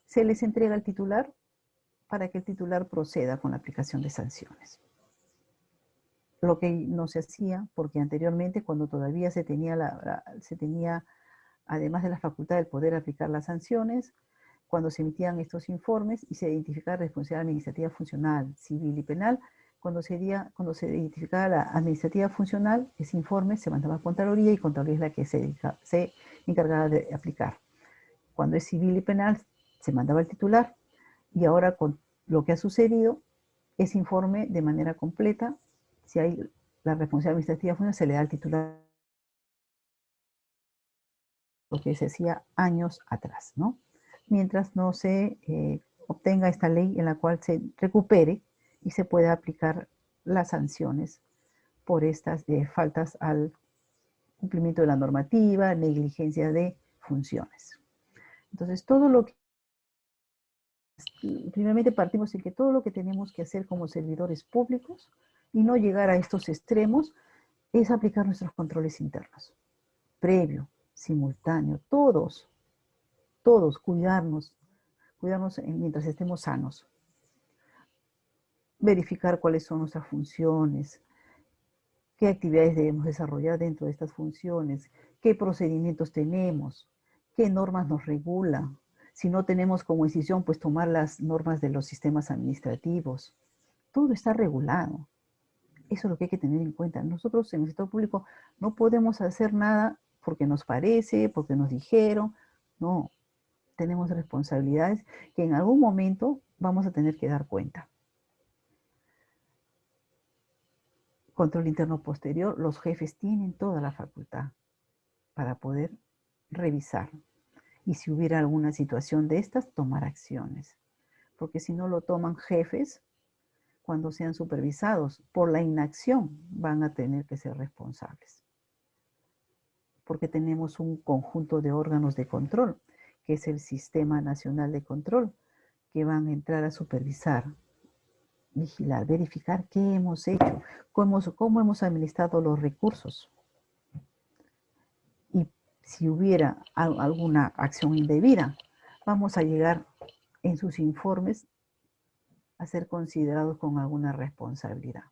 se les entrega al titular para que el titular proceda con la aplicación de sanciones. Lo que no se hacía, porque anteriormente, cuando todavía se tenía, además de la facultad del poder aplicar las sanciones, cuando se emitían estos informes y se identificaba responsabilidad administrativa funcional, civil y penal, cuando se identificaba la administrativa funcional, ese informe se mandaba a Contraloría y Contraloría es la que se encargaba de aplicar. Cuando es civil y penal, se mandaba al titular y ahora con lo que ha sucedido, ese informe de manera completa, si hay la responsabilidad administrativa funcional, se le da al titular, lo que se hacía años atrás, ¿no? Mientras no se obtenga esta ley en la cual se recupere y se pueda aplicar las sanciones por estas faltas al cumplimiento de la normativa, negligencia de funciones. Entonces, todo lo que, primeramente partimos en que todo lo que tenemos que hacer como servidores públicos y no llegar a estos extremos es aplicar nuestros controles internos, previo, simultáneo, todos, cuidarnos mientras estemos sanos. Verificar cuáles son nuestras funciones, qué actividades debemos desarrollar dentro de estas funciones, qué procedimientos tenemos, qué normas nos regulan. Si no tenemos como decisión, pues tomar las normas de los sistemas administrativos. Todo está regulado. Eso es lo que hay que tener en cuenta. Nosotros en el sector público no podemos hacer nada porque nos parece, porque nos dijeron. No, tenemos responsabilidades que en algún momento vamos a tener que dar cuenta. Control interno posterior, los jefes tienen toda la facultad para poder revisar. Y si hubiera alguna situación de estas, tomar acciones. Porque si no lo toman jefes, cuando sean supervisados por la inacción, van a tener que ser responsables. Porque tenemos un conjunto de órganos de control, que es el Sistema Nacional de Control, que van a entrar a supervisar, vigilar, verificar qué hemos hecho, cómo hemos administrado los recursos. Y si hubiera alguna acción indebida, vamos a llegar en sus informes a ser considerados con alguna responsabilidad,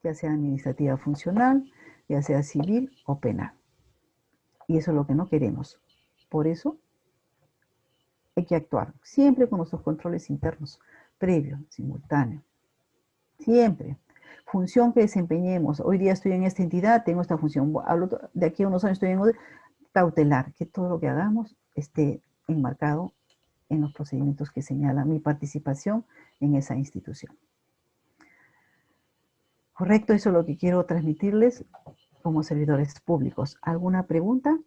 ya sea administrativa funcional, ya sea civil o penal. Y eso es lo que no queremos. Por eso hay que actuar siempre con nuestros controles internos, previo, simultáneo. Siempre. Función que desempeñemos. Hoy día estoy en esta entidad, tengo esta función. De aquí a unos años estoy en otra. Cautelar, que todo lo que hagamos esté enmarcado en los procedimientos que señala mi participación en esa institución. Correcto, eso es lo que quiero transmitirles como servidores públicos. ¿Alguna pregunta?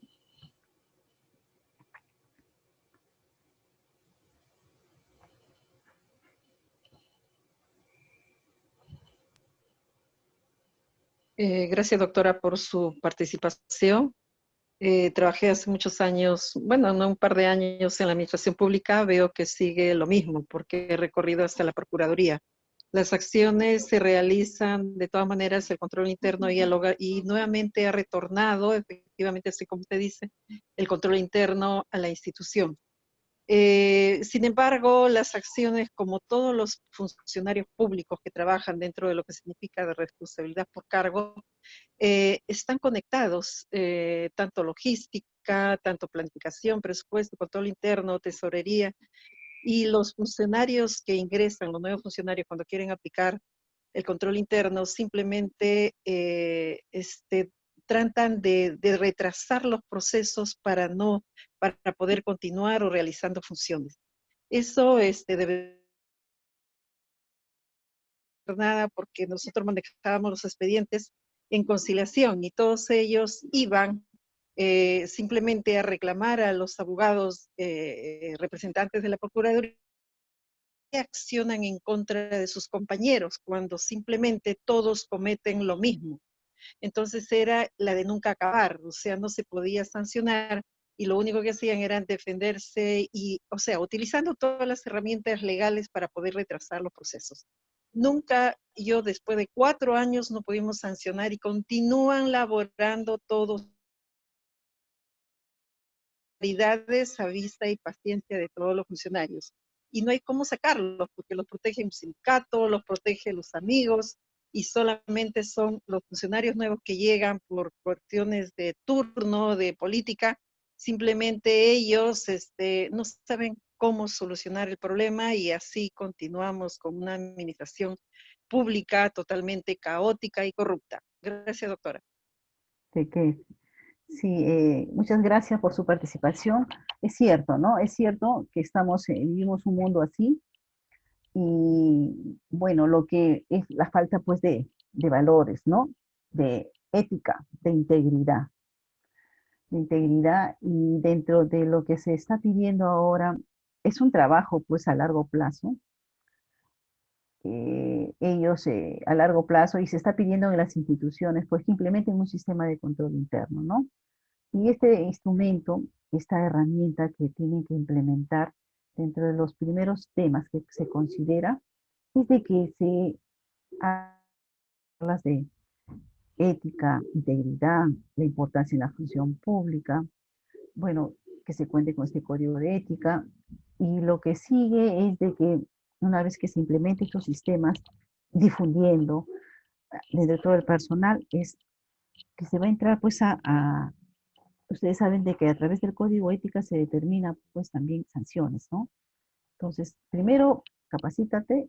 Gracias, doctora, por su participación. Trabajé hace muchos años, bueno, no un par de años en la administración pública, veo que sigue lo mismo, porque he recorrido hasta la Procuraduría. Las acciones se realizan, de todas maneras, el control interno y nuevamente ha retornado, efectivamente, así como usted dice, el control interno a la institución. Sin embargo, las acciones, como todos los funcionarios públicos que trabajan dentro de lo que significa de responsabilidad por cargo, están conectados, tanto logística, tanto planificación, presupuesto, control interno, tesorería, y los funcionarios que ingresan, los nuevos funcionarios cuando quieren aplicar el control interno, simplemente tratan de retrasar los procesos para poder continuar o realizando funciones. Eso debe ser nada porque nosotros manejábamos los expedientes en conciliación y todos ellos iban simplemente a reclamar a los abogados representantes de la Procuraduría, accionan en contra de sus compañeros cuando simplemente todos cometen lo mismo. Entonces era la de nunca acabar, o sea, no se podía sancionar y lo único que hacían era defenderse y, o sea, utilizando todas las herramientas legales para poder retrasar los procesos. Nunca, yo después de 4 años no pudimos sancionar y continúan laborando todos a vista y paciencia de todos los funcionarios. Y no hay cómo sacarlos, porque los protege un sindicato, los protege los amigos, y solamente son los funcionarios nuevos que llegan por cuestiones de turno, de política, simplemente ellos no saben cómo solucionar el problema y así continuamos con una administración pública totalmente caótica y corrupta. Gracias, doctora. De que sí, muchas gracias por su participación. Es cierto, ¿no? Es cierto que vivimos un mundo así y, bueno, lo que es la falta, pues, de valores, ¿no? De ética, de integridad y dentro de lo que se está pidiendo ahora es un trabajo, pues, a largo plazo. Ellos a largo plazo y se está pidiendo en las instituciones, pues, que implementen un sistema de control interno, ¿no? Y este instrumento, esta herramienta que tienen que implementar dentro de los primeros temas que se considera, es de que se habla de ética, integridad, la importancia en la función pública, bueno, que se cuente con este código de ética. Y lo que sigue es de que una vez que se implementen estos sistemas, difundiendo dentro de todo el personal, es que se va a entrar pues ustedes saben de que a través del código ética se determina pues también sanciones, ¿no? Entonces, primero, capacítate,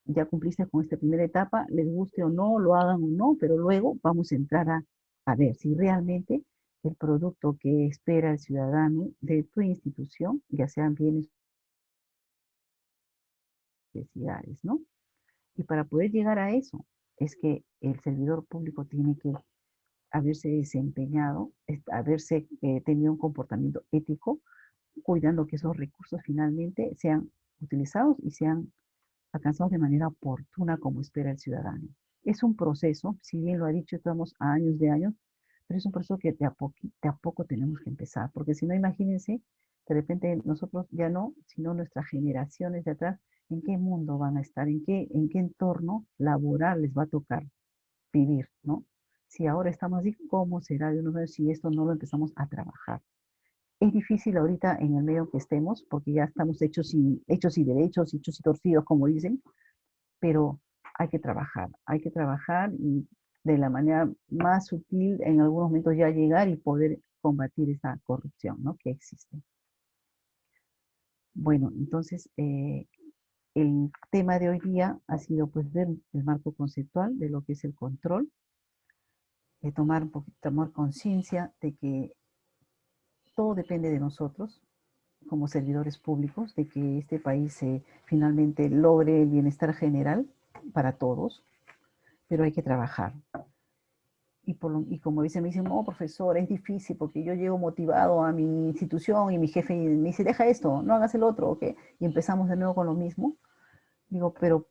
ya cumpliste con esta primera etapa, les guste o no, lo hagan o no, pero luego vamos a entrar a ver si realmente el producto que espera el ciudadano de tu institución, ya sean bienes o necesidades, ¿no? Y para poder llegar a eso, es que el servidor público tiene que haberse desempeñado, haberse tenido un comportamiento ético, cuidando que esos recursos finalmente sean utilizados y sean alcanzados de manera oportuna como espera el ciudadano. Es un proceso, si bien lo ha dicho, estamos a años de años, pero es un proceso que de a poco tenemos que empezar, porque si no, imagínense, de repente nosotros ya no, sino nuestras generaciones de atrás, ¿en qué mundo van a estar? En qué entorno laboral les va a tocar vivir, ¿no? Si ahora estamos así, ¿cómo será de unos años si esto no lo empezamos a trabajar? Es difícil ahorita en el medio que estemos, porque ya estamos hechos y derechos, hechos y torcidos, como dicen, pero hay que trabajar y de la manera más sutil en algunos momentos ya llegar y poder combatir esa corrupción, ¿no? Que existe. Bueno, entonces el tema de hoy día ha sido pues ver el marco conceptual de lo que es el control, de tomar conciencia de que todo depende de nosotros como servidores públicos, de que este país finalmente logre el bienestar general para todos, pero hay que trabajar. Y como dicen, me dicen, no, profesor, es difícil porque yo llego motivado a mi institución y mi jefe me dice, deja esto, no hagas el otro, ¿ok? Y empezamos de nuevo con lo mismo. Digo, pero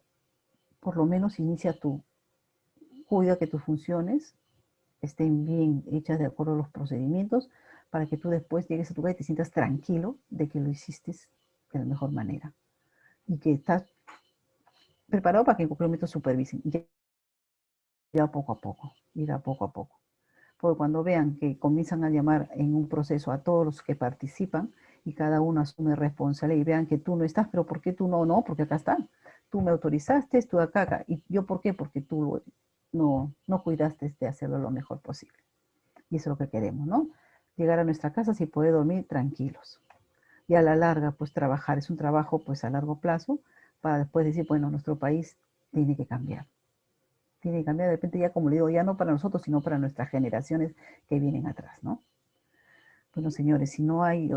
por lo menos inicia tú, cuida que tus funciones estén bien hechas de acuerdo a los procedimientos para que tú después llegues a tu casa y te sientas tranquilo de que lo hiciste de la mejor manera y que estás preparado para que en cualquier momento supervisen. Ya poco a poco, irá poco a poco. Porque cuando vean que comienzan a llamar en un proceso a todos los que participan y cada uno asume responsabilidad y vean que tú no estás, pero ¿por qué tú no? No, porque acá están. Tú me autorizaste, tú acá. ¿Y yo por qué? Porque tú no cuidaste de hacerlo lo mejor posible. Y eso es lo que queremos, ¿no? Llegar a nuestra casa y poder dormir tranquilos. Y a la larga, pues trabajar, es un trabajo pues a largo plazo para después decir, bueno, nuestro país tiene que cambiar. Tiene que cambiar de repente ya, como le digo, ya no para nosotros, sino para nuestras generaciones que vienen atrás, ¿no? Bueno, señores, si no hay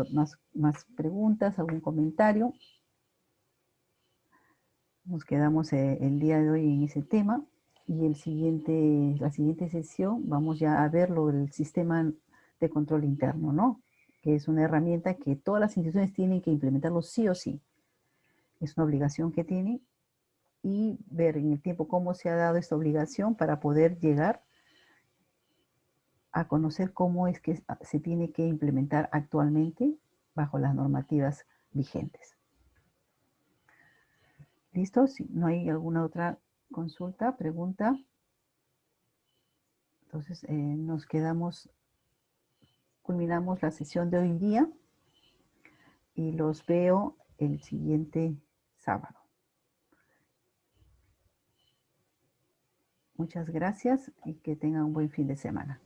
más preguntas, algún comentario, nos quedamos el día de hoy en ese tema y la siguiente sesión vamos ya a ver lo del sistema de control interno, ¿no? Que es una herramienta que todas las instituciones tienen que implementarlo sí o sí. Es una obligación que tienen y ver en el tiempo cómo se ha dado esta obligación para poder llegar a conocer cómo es que se tiene que implementar actualmente bajo las normativas vigentes. ¿Listo? Si no hay alguna otra consulta, pregunta, entonces culminamos la sesión de hoy día y los veo el siguiente sábado. Muchas gracias y que tengan un buen fin de semana.